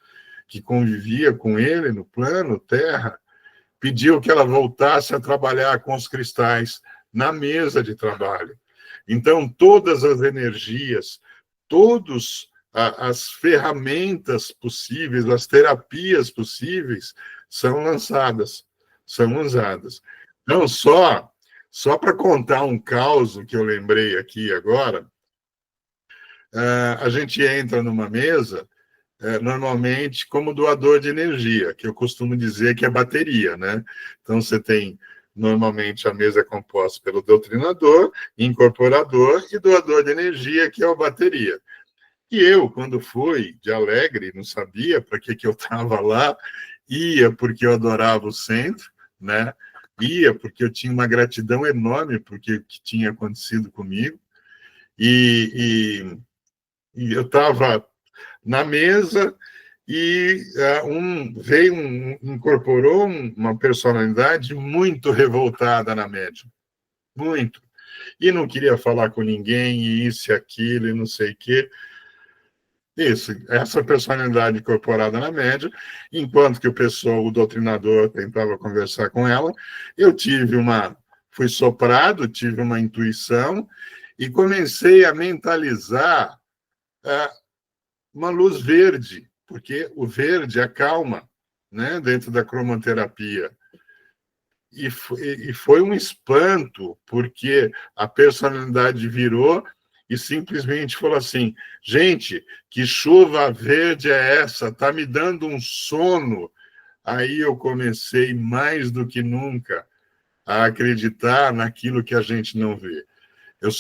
que convivia com ele no plano Terra, pediu que ela voltasse a trabalhar com os cristais na mesa de trabalho. Então, todas as energias, todas as ferramentas possíveis, as terapias possíveis, são lançadas, são usadas. Então, só para contar um caos que eu lembrei aqui agora, a gente entra numa mesa, normalmente como doador de energia, que eu costumo dizer que é bateria, né? Então, você tem, normalmente, a mesa é composta pelo doutrinador, incorporador e doador de energia, que é a bateria. E eu, quando fui de Alegre, não sabia para que eu estava lá, ia porque eu adorava o centro, né? Ia porque eu tinha uma gratidão enorme por o que tinha acontecido comigo, e eu estava na mesa e incorporou uma personalidade muito revoltada na médium, muito, e não queria falar com ninguém, e isso e aquilo, e não sei o quê. Isso, essa personalidade incorporada na médium, enquanto que o doutrinador tentava conversar com ela, eu fui soprado, tive uma intuição, e comecei a mentalizar uma luz verde, porque o verde acalma, né, dentro da cromoterapia. E foi um espanto, porque a personalidade virou e simplesmente falou assim: gente, que chuva verde é essa? Está me dando um sono. Aí eu comecei, mais do que nunca, a acreditar naquilo que a gente não vê. Eu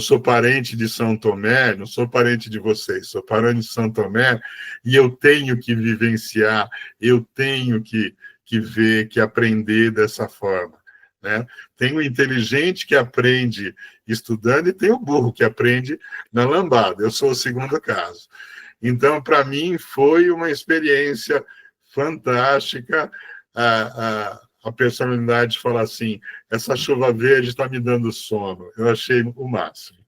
sou parente de São Tomé, não sou parente de vocês, sou parente de São Tomé, e eu tenho que vivenciar, eu tenho que ver, que aprender dessa forma, né? Tem o inteligente que aprende estudando e tem o burro que aprende na lambada. Eu sou o segundo caso. Então, para mim, foi uma experiência fantástica. A personalidade fala assim: essa chuva verde está me dando sono. Eu achei o máximo.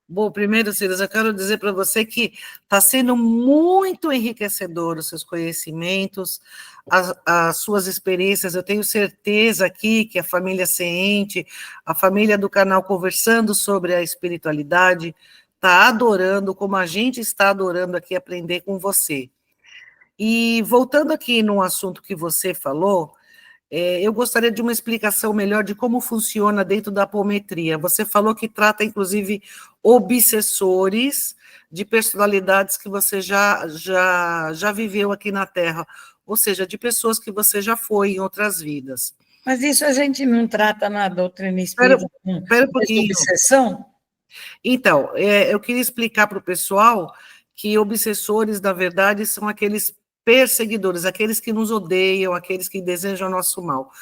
Bom, primeiro, Silas, eu quero dizer para você que está sendo muito enriquecedor os seus conhecimentos, as suas experiências. Eu tenho certeza aqui que a família Ciente, a família do canal Conversando sobre a Espiritualidade, está adorando, como a gente está adorando aqui aprender com você. E voltando aqui no assunto que você falou, eu gostaria de uma explicação melhor de como funciona dentro da apometria. Você falou que trata, inclusive, obsessores de personalidades que você já viveu aqui na Terra, ou seja, de pessoas que você já foi em outras vidas. Mas isso a gente não trata na doutrina espírita com Espera um pouquinho. obsessão? Então, eu queria explicar para o pessoal que obsessores, na verdade, são aqueles perseguidores, aqueles que nos odeiam, aqueles que desejam o nosso mal.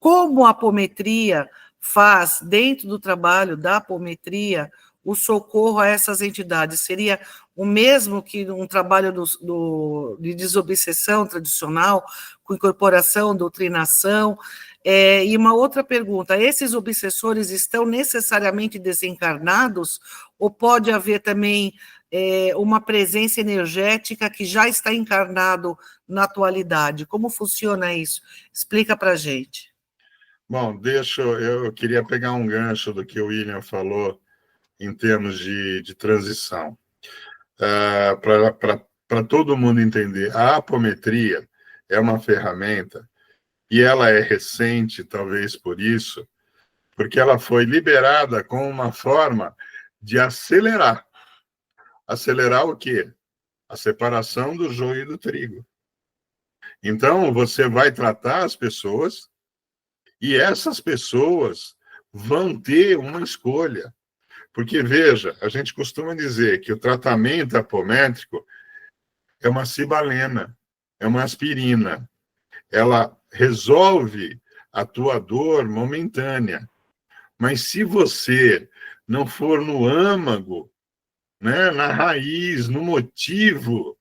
Como a apometria faz, dentro do trabalho da apometria, o socorro a essas entidades? Seria o mesmo que um trabalho de desobsessão tradicional, com incorporação, doutrinação? E uma outra pergunta, esses obsessores estão necessariamente desencarnados ou pode haver também uma presença energética que já está encarnado na atualidade? Como funciona isso? Explica para a gente. Bom, eu queria pegar um gancho do que o William falou em termos de transição. Para todo mundo entender, a apometria é uma ferramenta e ela é recente, talvez por isso, porque ela foi liberada com uma forma de acelerar. Acelerar o quê? A separação do joio e do trigo. Então, você vai tratar as pessoas e essas pessoas vão ter uma escolha. Porque, veja, a gente costuma dizer que o tratamento apométrico é uma cibalena, é uma aspirina. Ela resolve a tua dor momentânea. Mas se você não for no âmago, né, na raiz, no motivo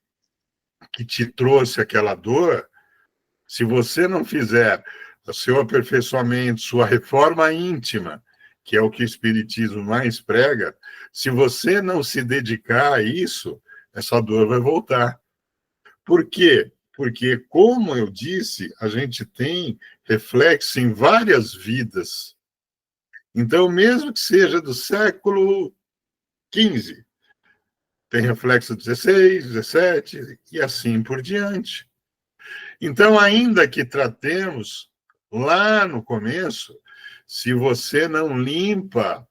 que te trouxe aquela dor, se você não fizer o seu aperfeiçoamento, sua reforma íntima, que é o que o Espiritismo mais prega, se você não se dedicar a isso, essa dor vai voltar. Por quê? Porque, como eu disse, a gente tem reflexo em várias vidas. Então, mesmo que seja do século XV, tem reflexo 16, 17 e assim por diante. Então, ainda que tratemos lá no começo, se você não limpa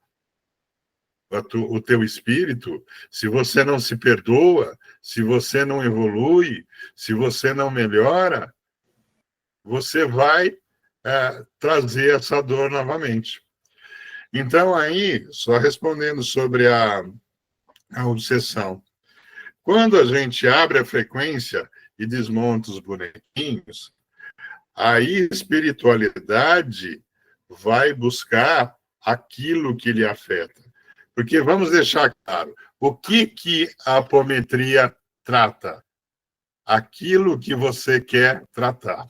o teu espírito, se você não se perdoa, se você não evolui, se você não melhora, você vai trazer essa dor novamente. Então, aí, só respondendo sobre a obsessão, quando a gente abre a frequência e desmonta os bonequinhos, a espiritualidade vai buscar aquilo que lhe afeta. Porque vamos deixar claro, o que a apometria trata? Aquilo que você quer tratar.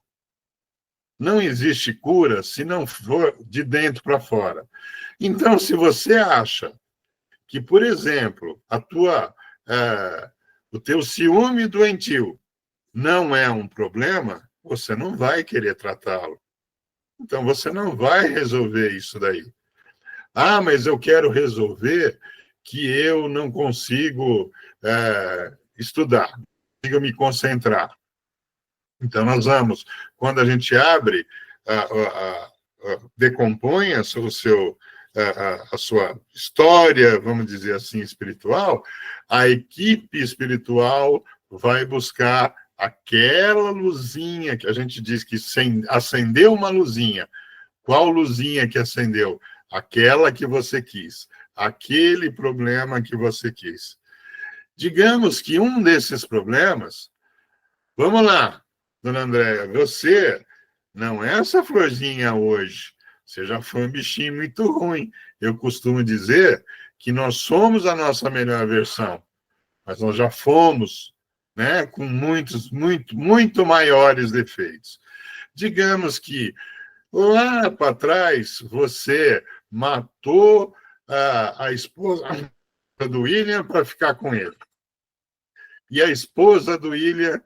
Não existe cura se não for de dentro para fora. Então, se você acha que, por exemplo, o teu ciúme doentio não é um problema, você não vai querer tratá-lo. Então, você não vai resolver isso daí. Ah, mas eu quero resolver que eu não consigo estudar, não consigo me concentrar. Então, nós vamos, quando a gente abre, decompõe a sua história, vamos dizer assim, espiritual, a equipe espiritual vai buscar aquela luzinha que a gente diz que acendeu uma luzinha. Qual luzinha que acendeu? Aquela que você quis, aquele problema que você quis. Digamos que um desses problemas, vamos lá, dona Andréia, você não é essa florzinha hoje, você já foi um bichinho muito ruim. Eu costumo dizer que nós somos a nossa melhor versão, mas nós já fomos, né, com muito maiores defeitos. Digamos que lá para trás você matou a esposa do William para ficar com ele. E a esposa do William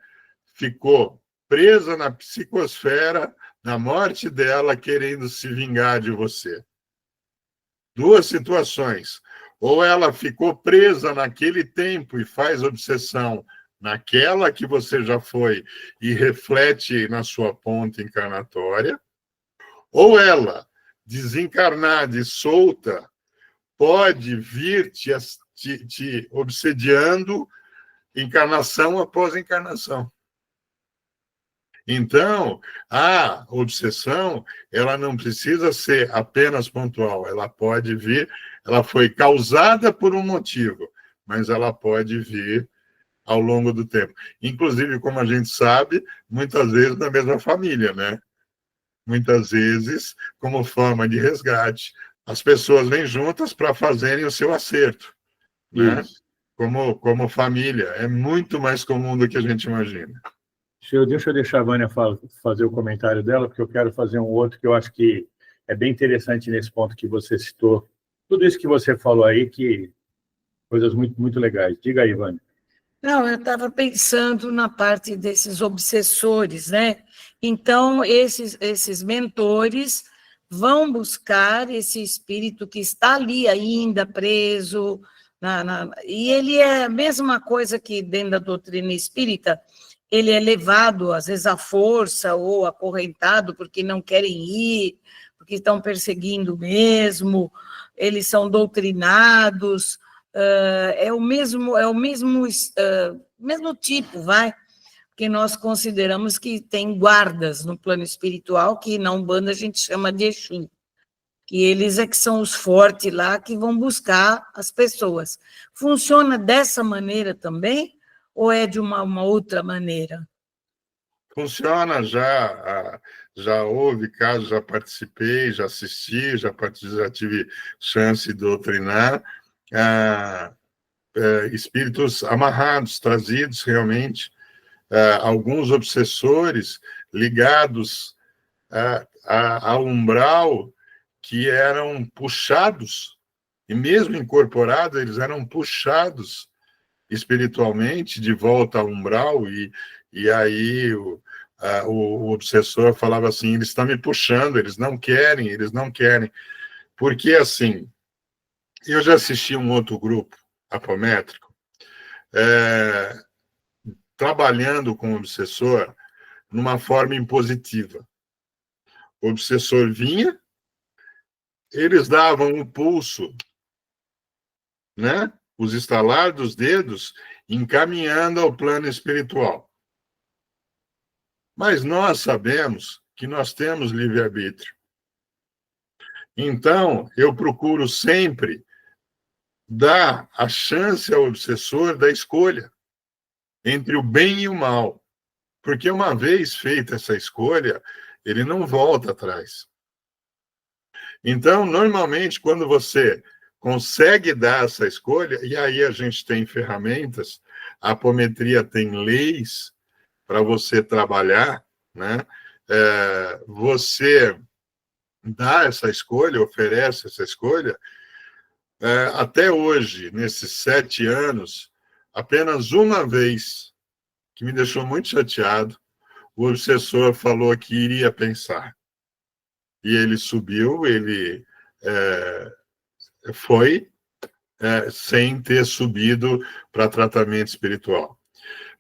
ficou presa na psicosfera da morte dela, querendo se vingar de você. Duas situações. Ou ela ficou presa naquele tempo e faz obsessão naquela que você já foi e reflete na sua ponta encarnatória, ou ela, desencarnada e solta, pode vir te obsediando encarnação após encarnação. Então, a obsessão, ela não precisa ser apenas pontual, ela pode vir, ela foi causada por um motivo, mas ela pode vir ao longo do tempo. Inclusive, como a gente sabe, muitas vezes na mesma família, né? Muitas vezes, como forma de resgate, as pessoas vêm juntas para fazerem o seu acerto, né? Como família. É muito mais comum do que a gente imagina. Deixa eu deixar a Vânia fazer o comentário dela, porque eu quero fazer um outro que eu acho que é bem interessante nesse ponto que você citou. Tudo isso que você falou aí, que coisas muito, muito legais. Diga aí, Vânia. Não, eu estava pensando na parte desses obsessores, né? Então, esses mentores vão buscar esse espírito que está ali ainda preso, e ele é a mesma coisa que dentro da doutrina espírita, ele é levado, às vezes, à força ou acorrentado, porque não querem ir, porque estão perseguindo mesmo, eles são doutrinados, é o mesmo tipo, vai, que nós consideramos que tem guardas no plano espiritual, que na Umbanda a gente chama de Exu, que eles é que são os fortes lá, que vão buscar as pessoas. Funciona dessa maneira também, ou é de uma outra maneira? Funciona, já houve casos, já participei, já assisti, já tive chance de doutrinar, espíritos amarrados, trazidos realmente, alguns obsessores ligados ao umbral, que eram puxados, e mesmo incorporados, eles eram puxados espiritualmente de volta ao umbral, e aí o obsessor falava assim, eles estão me puxando, eles não querem, porque assim, eu já assisti um outro grupo apométrico, trabalhando com o obsessor numa forma impositiva. O obsessor vinha, eles davam um pulso, né? Os estalar dos dedos, encaminhando ao plano espiritual. Mas nós sabemos que nós temos livre-arbítrio. Então, eu procuro sempre dar a chance ao obsessor da escolha entre o bem e o mal. Porque uma vez feita essa escolha, ele não volta atrás. Então, normalmente, quando você consegue dar essa escolha, e aí a gente tem ferramentas, a apometria tem leis para você trabalhar, né? Você dá essa escolha, oferece essa escolha. Até hoje, nesses 7 anos, apenas uma vez, que me deixou muito chateado, o obsessor falou que iria pensar. E ele subiu, ele foi sem ter subido para tratamento espiritual.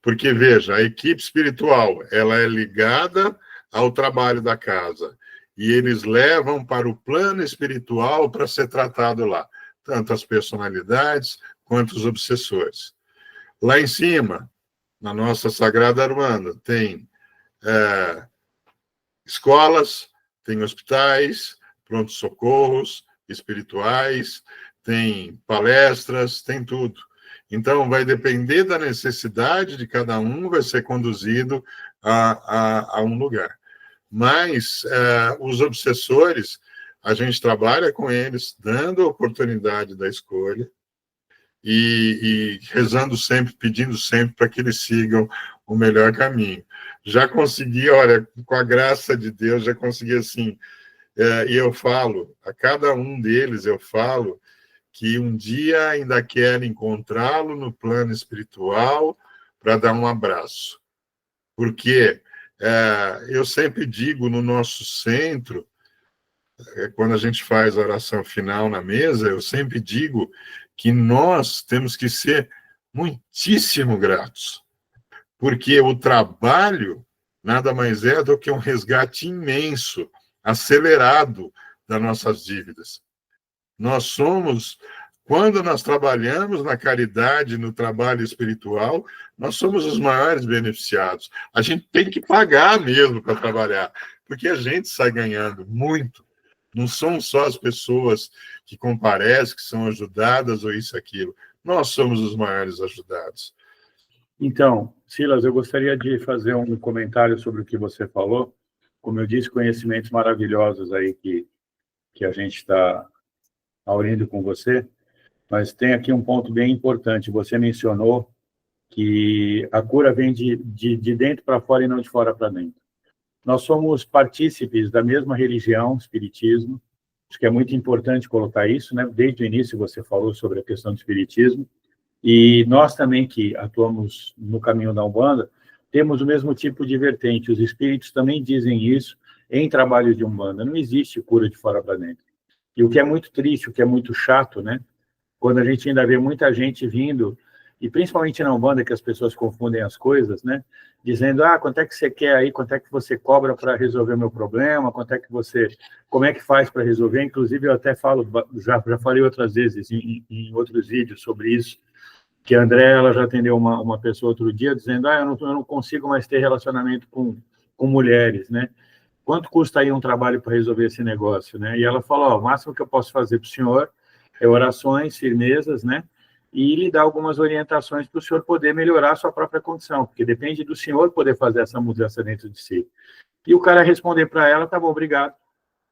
Porque, veja, a equipe espiritual, ela é ligada ao trabalho da casa, e eles levam para o plano espiritual para ser tratado lá, tanto as personalidades quanto os obsessores. Lá em cima, na nossa Sagrada Aruanda, tem escolas, tem hospitais, pronto-socorros espirituais, tem palestras, tem tudo. Então, vai depender da necessidade de cada um, vai ser conduzido a um lugar. Mas os obsessores, a gente trabalha com eles, dando a oportunidade da escolha e rezando sempre, pedindo sempre para que eles sigam o melhor caminho. Já consegui, olha, com a graça de Deus, já consegui assim, e eu falo, a cada um deles eu falo que um dia ainda quer encontrá-lo no plano espiritual para dar um abraço. Porque eu sempre digo no nosso centro, quando a gente faz a oração final na mesa, eu sempre digo que nós temos que ser muitíssimo gratos, porque o trabalho nada mais é do que um resgate imenso, acelerado das nossas dívidas. Nós somos, quando nós trabalhamos na caridade, no trabalho espiritual, nós somos os maiores beneficiados. A gente tem que pagar mesmo para trabalhar, porque a gente sai ganhando muito. Não são só as pessoas que comparecem, que são ajudadas, ou isso, aquilo. Nós somos os maiores ajudados. Então, Silas, eu gostaria de fazer um comentário sobre o que você falou. Como eu disse, conhecimentos maravilhosos aí que a gente está aurindo com você, mas tem aqui um ponto bem importante. Você mencionou que a cura vem de dentro para fora e não de fora para dentro. Nós somos partícipes da mesma religião, espiritismo. Acho que é muito importante colocar isso, né? Desde o início você falou sobre a questão do espiritismo. E nós também, que atuamos no caminho da Umbanda, temos o mesmo tipo de vertente. Os espíritos também dizem isso em trabalhos de Umbanda. Não existe cura de fora para dentro. E o que é muito triste, o que é muito chato, né? Quando a gente ainda vê muita gente vindo, e principalmente na Umbanda, que as pessoas confundem as coisas, né? Dizendo, quanto é que você quer aí, quanto é que você cobra para resolver o meu problema, como é que faz para resolver? Inclusive, eu até falo, já falei outras vezes em outros vídeos sobre isso, que a André, ela já atendeu uma pessoa outro dia, dizendo, eu não consigo mais ter relacionamento com mulheres, né? Quanto custa aí um trabalho para resolver esse negócio, né? E ela falou, o máximo que eu posso fazer para o senhor é orações, firmezas, né? E lhe dar algumas orientações para o senhor poder melhorar a sua própria condição, porque depende do senhor poder fazer essa mudança dentro de si. E o cara responder para ela, tá bom, obrigado.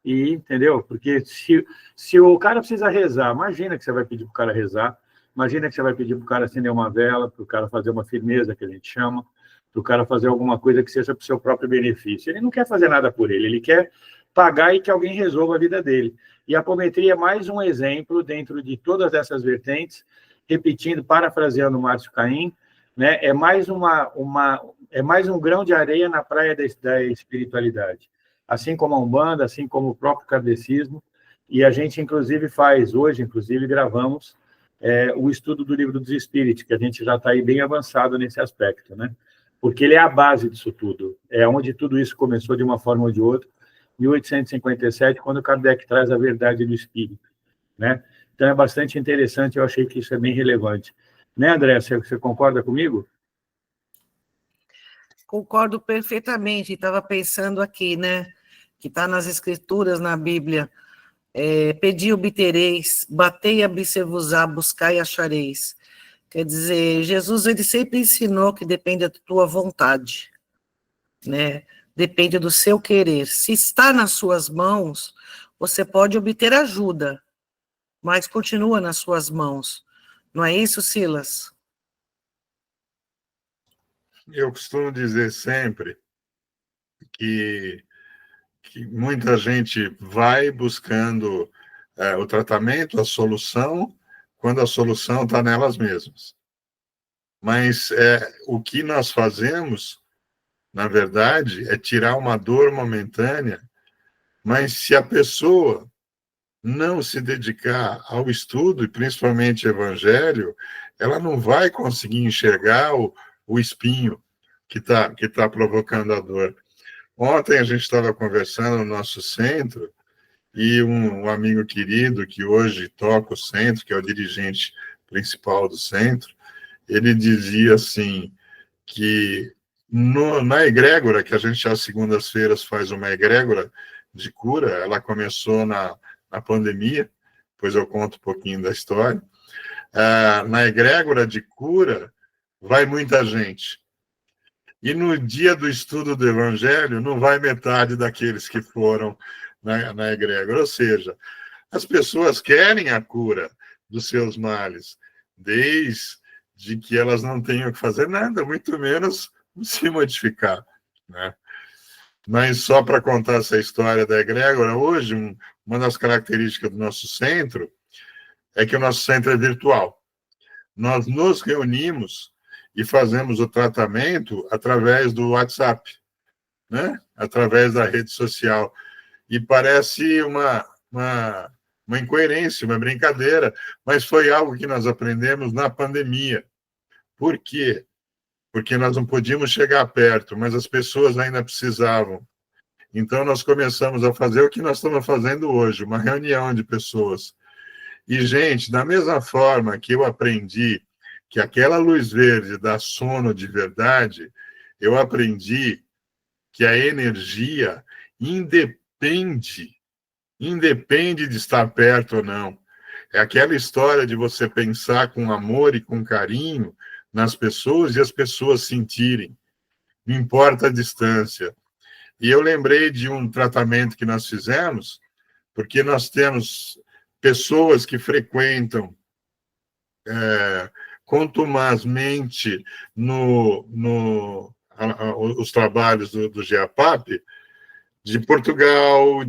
E, entendeu? Porque se o cara precisa rezar, imagina que você vai pedir para o cara rezar, imagina que você vai pedir para o cara acender uma vela, para o cara fazer uma firmeza, que a gente chama, para o cara fazer alguma coisa que seja para o seu próprio benefício. Ele não quer fazer nada por ele, ele quer pagar e que alguém resolva a vida dele. E a apometria é mais um exemplo dentro de todas essas vertentes, repetindo, parafraseando o Márcio Caim, né? É mais um grão de areia na praia da espiritualidade. Assim como a Umbanda, assim como o próprio kardecismo, e a gente, inclusive, gravamos o estudo do Livro dos Espíritos, que a gente já está aí bem avançado nesse aspecto, né? Porque ele é a base disso tudo, é onde tudo isso começou de uma forma ou de outra, em 1857, quando Kardec traz a verdade do Espírito, né? Então, é bastante interessante, eu achei que isso é bem relevante. Né, André, você concorda comigo? Concordo perfeitamente, estava pensando aqui, né, que está nas Escrituras, na Bíblia, pedi e obtereis, batei e abrir-se-vos-á, buscai e achareis. Quer dizer, Jesus, ele sempre ensinou que depende da tua vontade, né? Depende do seu querer. Se está nas suas mãos, você pode obter ajuda, mas continua nas suas mãos. Não é isso, Silas? Eu costumo dizer sempre que muita gente vai buscando o tratamento, a solução, quando a solução está nelas mesmas. Mas o que nós fazemos, na verdade, é tirar uma dor momentânea, mas se a pessoa não se dedicar ao estudo, e principalmente evangelho, ela não vai conseguir enxergar o espinho que tá provocando a dor. Ontem a gente estava conversando no nosso centro, e um amigo querido, que hoje toca o centro, que é o dirigente principal do centro, ele dizia assim, que na egrégora, que a gente às segundas-feiras faz uma egrégora de cura, ela começou na pandemia, depois eu conto um pouquinho da história. Na egrégora de cura vai muita gente. E no dia do estudo do Evangelho, não vai metade daqueles que foram na egrégora. Ou seja, as pessoas querem a cura dos seus males, desde que elas não tenham que fazer nada, muito menos se modificar, né? Mas só para contar essa história da egrégora, hoje, uma das características do nosso centro é que o nosso centro é virtual. Nós nos reunimos e fazemos o tratamento através do WhatsApp, né? Através da rede social. E parece uma incoerência, uma brincadeira, mas foi algo que nós aprendemos na pandemia. Por quê? Porque nós não podíamos chegar perto, mas as pessoas ainda precisavam. Então, nós começamos a fazer o que nós estamos fazendo hoje, uma reunião de pessoas. E, gente, da mesma forma que eu aprendi que aquela luz verde dá sono de verdade, eu aprendi que a energia independe de estar perto ou não. É aquela história de você pensar com amor e com carinho nas pessoas e as pessoas sentirem. Não importa a distância. E eu lembrei de um tratamento que nós fizemos, porque nós temos pessoas que frequentam contumazmente os trabalhos do GEAPAP, de Portugal,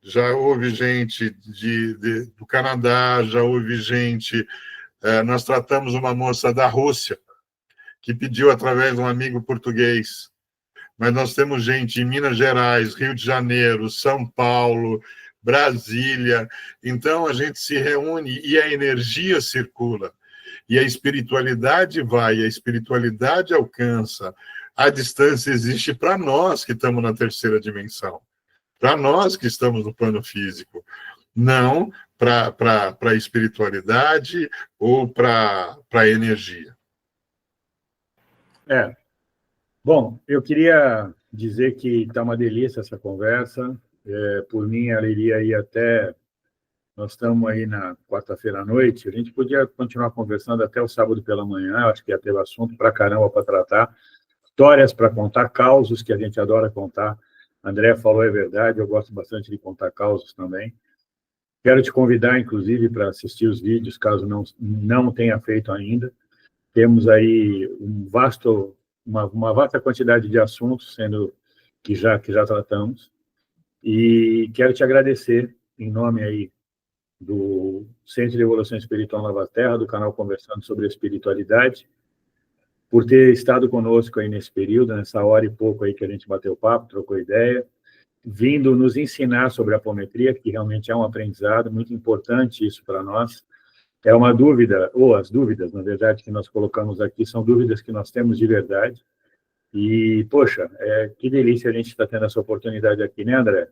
já houve gente do Canadá, já houve gente... nós tratamos uma moça da Rússia, que pediu através de um amigo português. Mas nós temos gente em Minas Gerais, Rio de Janeiro, São Paulo, Brasília. Então, a gente se reúne e a energia circula. E a espiritualidade vai, a espiritualidade alcança. A distância existe para nós que estamos na terceira dimensão, para nós que estamos no plano físico, não para a espiritualidade ou para a energia. Bom, eu queria dizer que está uma delícia essa conversa. Por mim, ela iria ir até... Nós estamos aí na quarta-feira à noite, a gente podia continuar conversando até o sábado pela manhã, acho que ia ter assunto para caramba para tratar, histórias para contar, causos que a gente adora contar. A Andréa falou, é verdade, eu gosto bastante de contar causos também. Quero te convidar, inclusive, para assistir os vídeos, caso não tenha feito ainda. Temos aí uma vasta quantidade de assuntos que já tratamos. E quero te agradecer, em nome aí do Centro de Evolução Espiritual Nova Terra, do canal Conversando sobre Espiritualidade, por ter estado conosco aí nesse período, nessa hora e pouco aí que a gente bateu papo, trocou ideia, vindo nos ensinar sobre a apometria, que realmente é um aprendizado muito importante isso para nós. É uma dúvida, ou as dúvidas, na verdade, que nós colocamos aqui, são dúvidas que nós temos de verdade. E, poxa, que delícia a gente estar tendo essa oportunidade aqui, né, André?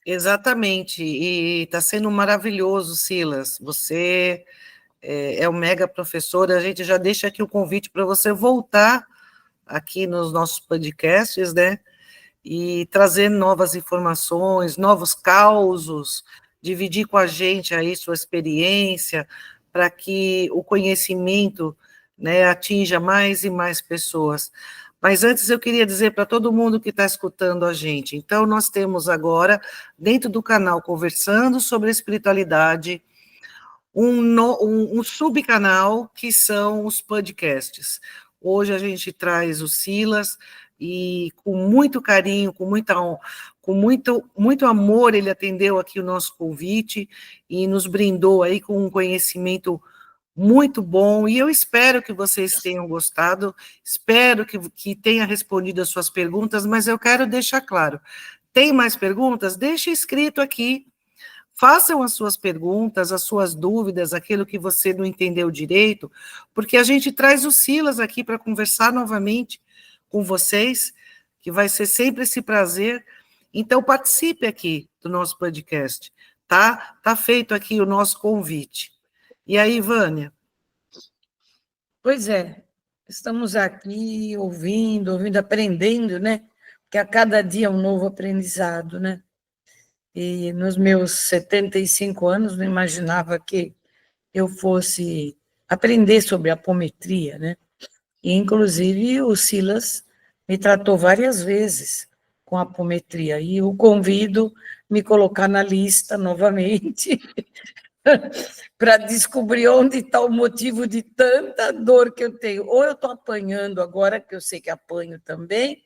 Exatamente, e está sendo maravilhoso, Silas. Você é um mega professor, a gente já deixa aqui o convite para você voltar aqui nos nossos podcasts, né? E trazer novas informações, novos causos, dividir com a gente aí sua experiência, para que o conhecimento, né, atinja mais e mais pessoas. Mas antes eu queria dizer para todo mundo que está escutando a gente, então nós temos agora, dentro do canal Conversando sobre Espiritualidade, um subcanal que são os podcasts. Hoje a gente traz o Silas e com muito carinho, com muito amor, ele atendeu aqui o nosso convite e nos brindou aí com um conhecimento muito bom, e eu espero que vocês tenham gostado, espero que tenha respondido as suas perguntas, mas eu quero deixar claro, tem mais perguntas? Deixe escrito aqui, façam as suas perguntas, as suas dúvidas, aquilo que você não entendeu direito, porque a gente traz o Silas aqui para conversar novamente com vocês, que vai ser sempre esse prazer. Então, participe aqui do nosso podcast, tá? Tá feito aqui o nosso convite. E aí, Vânia? Pois é, estamos aqui ouvindo, aprendendo, né? Porque a cada dia é um novo aprendizado, né? E nos meus 75 anos, não imaginava que eu fosse aprender sobre apometria, né? E, inclusive, o Silas me tratou várias vezes com apometria, e o convido a me colocar na lista novamente para descobrir onde está o motivo de tanta dor que eu tenho. Ou eu estou apanhando agora, que eu sei que apanho também,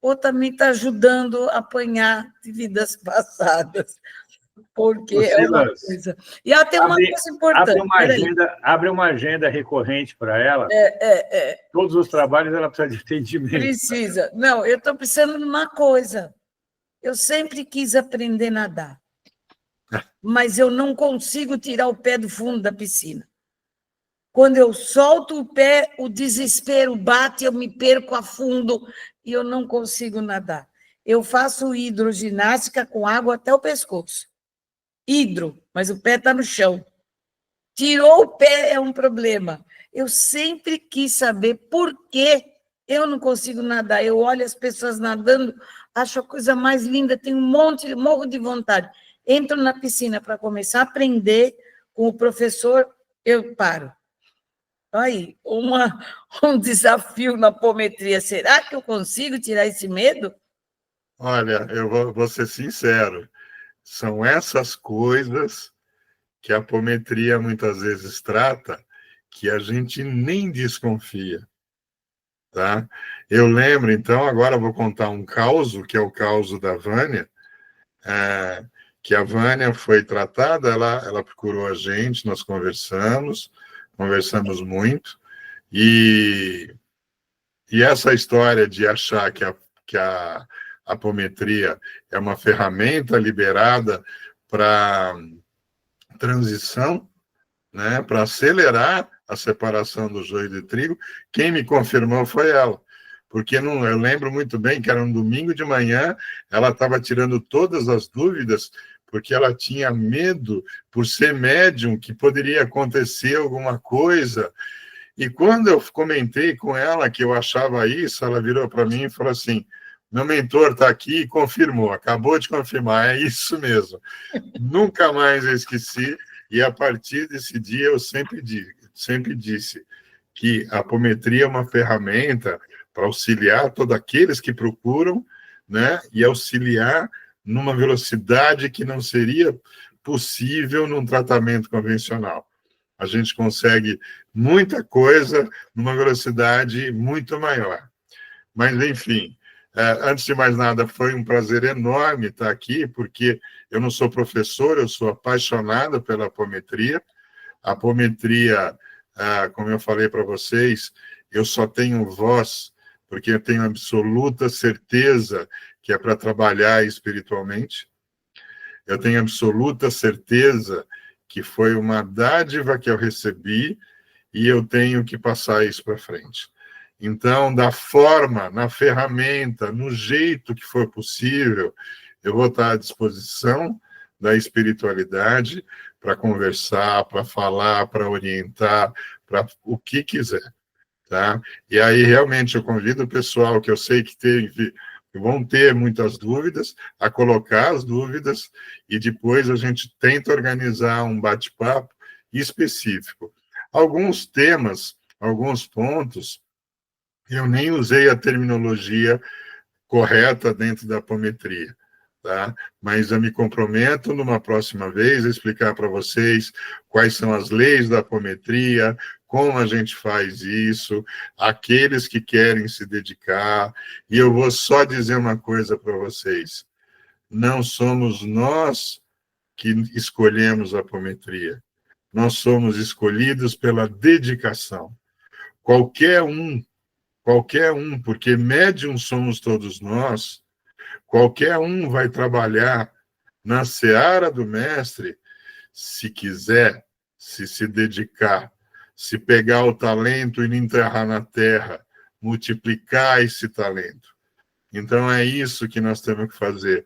ou também está ajudando a apanhar de vidas passadas. porque Ô, é uma Silas, coisa. E ela tem uma coisa importante. abre uma agenda recorrente para ela. Todos os trabalhos ela precisa de atendimento. Precisa. Não, eu estou precisando de uma coisa. Eu sempre quis aprender a nadar, mas eu não consigo tirar o pé do fundo da piscina. Quando eu solto o pé, o desespero bate, eu me perco a fundo e eu não consigo nadar. Eu faço hidroginástica com água até o pescoço. Mas o pé está no chão. Tirou o pé é um problema. Eu sempre quis saber por que eu não consigo nadar. Eu olho as pessoas nadando, acho a coisa mais linda, tenho morro de vontade. Entro na piscina para começar a aprender com o professor, eu paro. Aí, um desafio na apometria. Será que eu consigo tirar esse medo? Olha, eu vou ser sincero, são essas coisas que a apometria muitas vezes trata que a gente nem desconfia, tá? Eu lembro, então, agora vou contar um caso, que é o caso da Vânia, que a Vânia foi tratada, ela procurou a gente, nós conversamos muito, e essa história de achar que a apometria é uma ferramenta liberada para transição, né, para acelerar a separação do joio do trigo, quem me confirmou foi ela. Porque eu lembro muito bem que era um domingo de manhã, ela estava tirando todas as dúvidas, porque ela tinha medo, por ser médium, que poderia acontecer alguma coisa. E quando eu comentei com ela que eu achava isso, ela virou para mim e falou assim: meu mentor está aqui e confirmou, acabou de confirmar, é isso mesmo. Nunca mais eu esqueci, e a partir desse dia eu sempre disse que a apometria é uma ferramenta para auxiliar todos aqueles que procuram, né, e auxiliar numa velocidade que não seria possível num tratamento convencional. A gente consegue muita coisa numa velocidade muito maior. Mas, enfim, antes de mais nada, foi um prazer enorme estar aqui, porque eu não sou professor, eu sou apaixonado pela apometria. A apometria, como eu falei para vocês, eu só tenho voz porque eu tenho absoluta certeza que é para trabalhar espiritualmente. Eu tenho absoluta certeza que foi uma dádiva que eu recebi e eu tenho que passar isso para frente. Então, da forma, na ferramenta, no jeito que for possível, eu vou estar à disposição da espiritualidade para conversar, para falar, para orientar, para o que quiser, tá? E aí, realmente, eu convido o pessoal que eu sei que vão ter muitas dúvidas, a colocar as dúvidas e depois a gente tenta organizar um bate-papo específico. Alguns temas, alguns pontos, eu nem usei a terminologia correta dentro da apometria, tá? Mas eu me comprometo, numa próxima vez, a explicar para vocês quais são as leis da apometria, como a gente faz isso, aqueles que querem se dedicar, e eu vou só dizer uma coisa para vocês: não somos nós que escolhemos a apometria, nós somos escolhidos pela dedicação. Qualquer um, porque médium somos todos nós, qualquer um vai trabalhar na seara do mestre, se quiser, se dedicar, se pegar o talento e enterrar na terra, multiplicar esse talento. Então é isso que nós temos que fazer.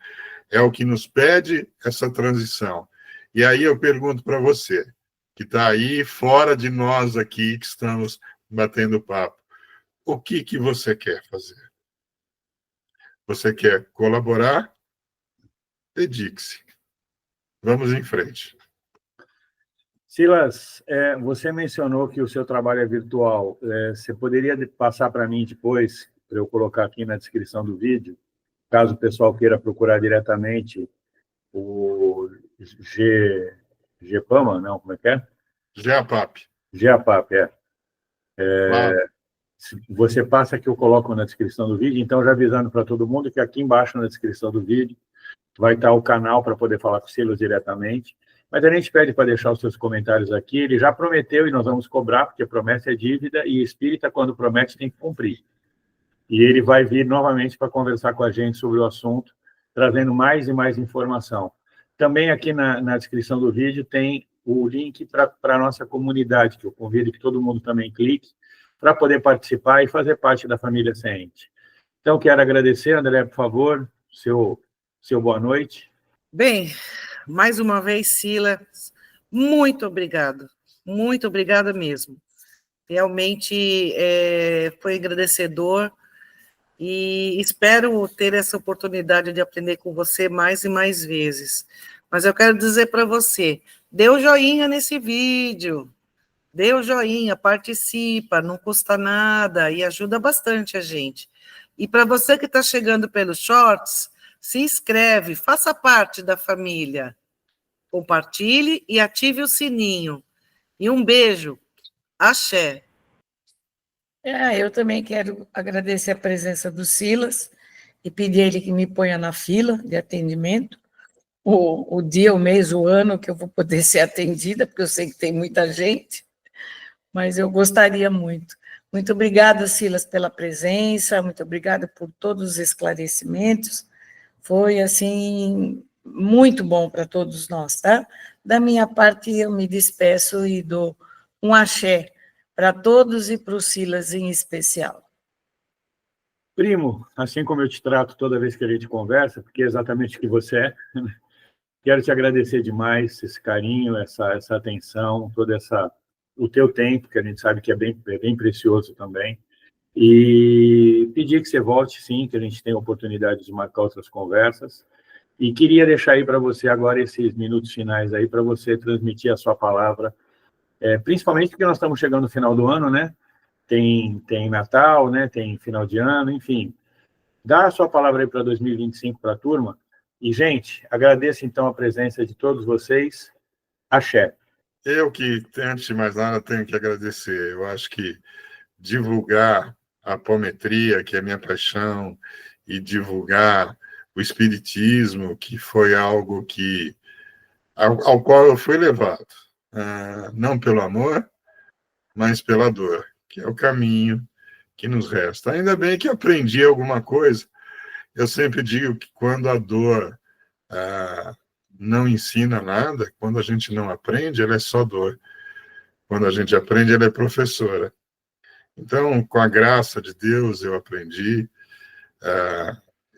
É o que nos pede essa transição. E aí eu pergunto para você, que está aí fora de nós aqui, que estamos batendo papo, o que você quer fazer? Você quer colaborar? Dedique-se. Vamos em frente. Silas, você mencionou que o seu trabalho é virtual. Você poderia passar para mim depois, para eu colocar aqui na descrição do vídeo, caso o pessoal queira procurar diretamente o GEPAMA, não, como é que é? GEAPAP. GEAPAP, Claro. Você passa que eu coloco na descrição do vídeo, então já avisando para todo mundo que aqui embaixo na descrição do vídeo vai estar o canal para poder falar com o Silas diretamente. Mas a gente pede para deixar os seus comentários aqui. Ele já prometeu e nós vamos cobrar, porque promessa é dívida, e espírita, quando promete, tem que cumprir. E ele vai vir novamente para conversar com a gente sobre o assunto, trazendo mais e mais informação. Também aqui na descrição do vídeo tem o link para a nossa comunidade, que eu convido que todo mundo também clique, para poder participar e fazer parte da família Seente. Então, quero agradecer, André, por favor, seu boa noite. Bem, mais uma vez, Silas, muito obrigada mesmo. Realmente foi agradecedor e espero ter essa oportunidade de aprender com você mais e mais vezes. Mas eu quero dizer para você, dê o joinha nesse vídeo, dê o joinha, participa, não custa nada e ajuda bastante a gente. E para você que está chegando pelos shorts, se inscreve, faça parte da família, compartilhe e ative o sininho. E um beijo, axé. Eu também quero agradecer a presença do Silas e pedir a ele que me ponha na fila de atendimento, o dia, o mês, o ano que eu vou poder ser atendida, porque eu sei que tem muita gente, mas eu gostaria muito. Muito obrigada, Silas, pela presença, muito obrigada por todos os esclarecimentos. Foi, assim, muito bom para todos nós, tá? Da minha parte, eu me despeço e dou um axé para todos e para o Silas em especial. Primo, assim como eu te trato toda vez que a gente conversa, porque é exatamente o que você é, quero te agradecer demais esse carinho, essa atenção, o teu tempo, que a gente sabe que é bem precioso também, e pedir que você volte, sim, que a gente tenha a oportunidade de marcar outras conversas, e queria deixar aí para você agora esses minutos finais aí, para você transmitir a sua palavra, principalmente porque nós estamos chegando no final do ano, né? Tem Natal, né? Tem final de ano, enfim. Dá a sua palavra aí para 2025 para a turma. E, gente, agradeço então a presença de todos vocês. Axé. Eu que, antes de mais nada, tenho que agradecer. Eu acho que divulgar a apometria, que é minha paixão, e divulgar o espiritismo, que foi algo ao qual eu fui levado, não pelo amor, mas pela dor, que é o caminho que nos resta. Ainda bem que aprendi alguma coisa. Eu sempre digo que quando a dor não ensina nada, quando a gente não aprende, ela é só dor. Quando a gente aprende, ela é professora. Então, com a graça de Deus, eu aprendi,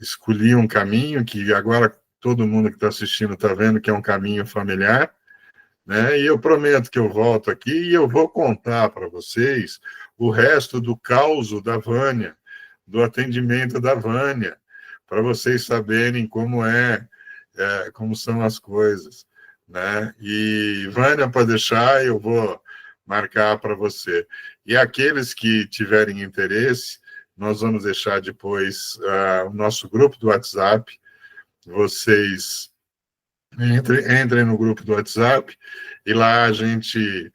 escolhi um caminho que agora todo mundo que está assistindo está vendo que é um caminho familiar, né? E eu prometo que eu volto aqui e eu vou contar para vocês o resto do caos da Vânia, do atendimento da Vânia, para vocês saberem como são as coisas, né? E Vânia, para deixar, eu vou marcar para você. E aqueles que tiverem interesse, nós vamos deixar depois o nosso grupo do WhatsApp. Vocês entrem no grupo do WhatsApp e lá a gente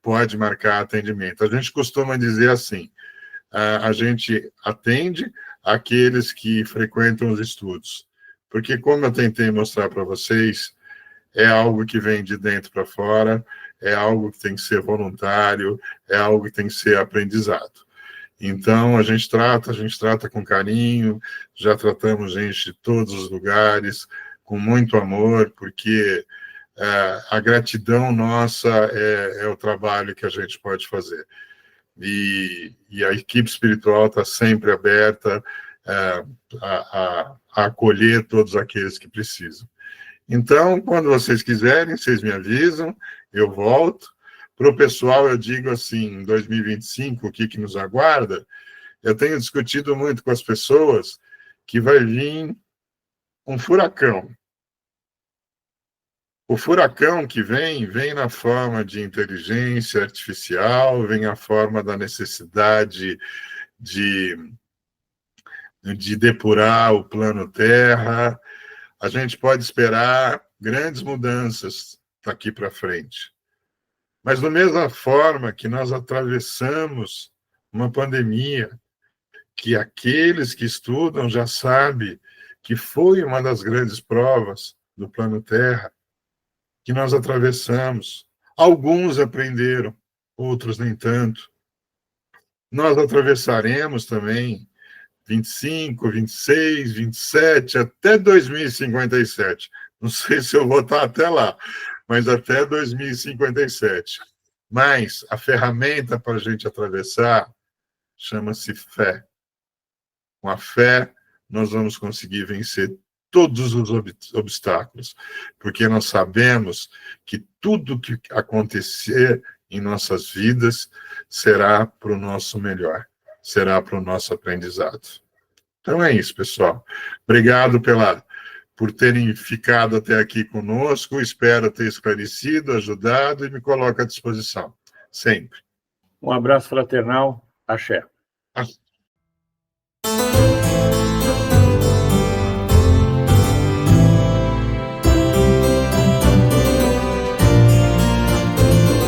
pode marcar atendimento. A gente costuma dizer assim, a gente atende aqueles que frequentam os estudos, porque como eu tentei mostrar para vocês, é algo que vem de dentro para fora, é algo que tem que ser voluntário, é algo que tem que ser aprendizado. Então, a gente trata com carinho, já tratamos gente de todos os lugares, com muito amor, porque a gratidão nossa é o trabalho que a gente pode fazer. E a equipe espiritual está sempre aberta a acolher todos aqueles que precisam. Então, quando vocês quiserem, vocês me avisam, eu volto. Para o pessoal, eu digo assim, em 2025, o que nos aguarda, eu tenho discutido muito com as pessoas que vai vir um furacão. O furacão que vem na forma de inteligência artificial, vem na forma da necessidade de depurar o plano Terra. A gente pode esperar grandes mudanças daqui para frente. Mas, da mesma forma que nós atravessamos uma pandemia, que aqueles que estudam já sabem que foi uma das grandes provas do plano Terra, que nós atravessamos. Alguns aprenderam, outros nem tanto. Nós atravessaremos também 25, 26, 27, até 2057. Não sei se eu vou estar até lá, mas até 2057. Mas a ferramenta para a gente atravessar chama-se fé. Com a fé, nós vamos conseguir vencer todos os obstáculos, porque nós sabemos que tudo que acontecer em nossas vidas será para o nosso melhor, será para o nosso aprendizado. Então é isso, pessoal. Obrigado por terem ficado até aqui conosco, espero ter esclarecido, ajudado e me coloco à disposição, sempre. Um abraço fraternal, axé. Axé.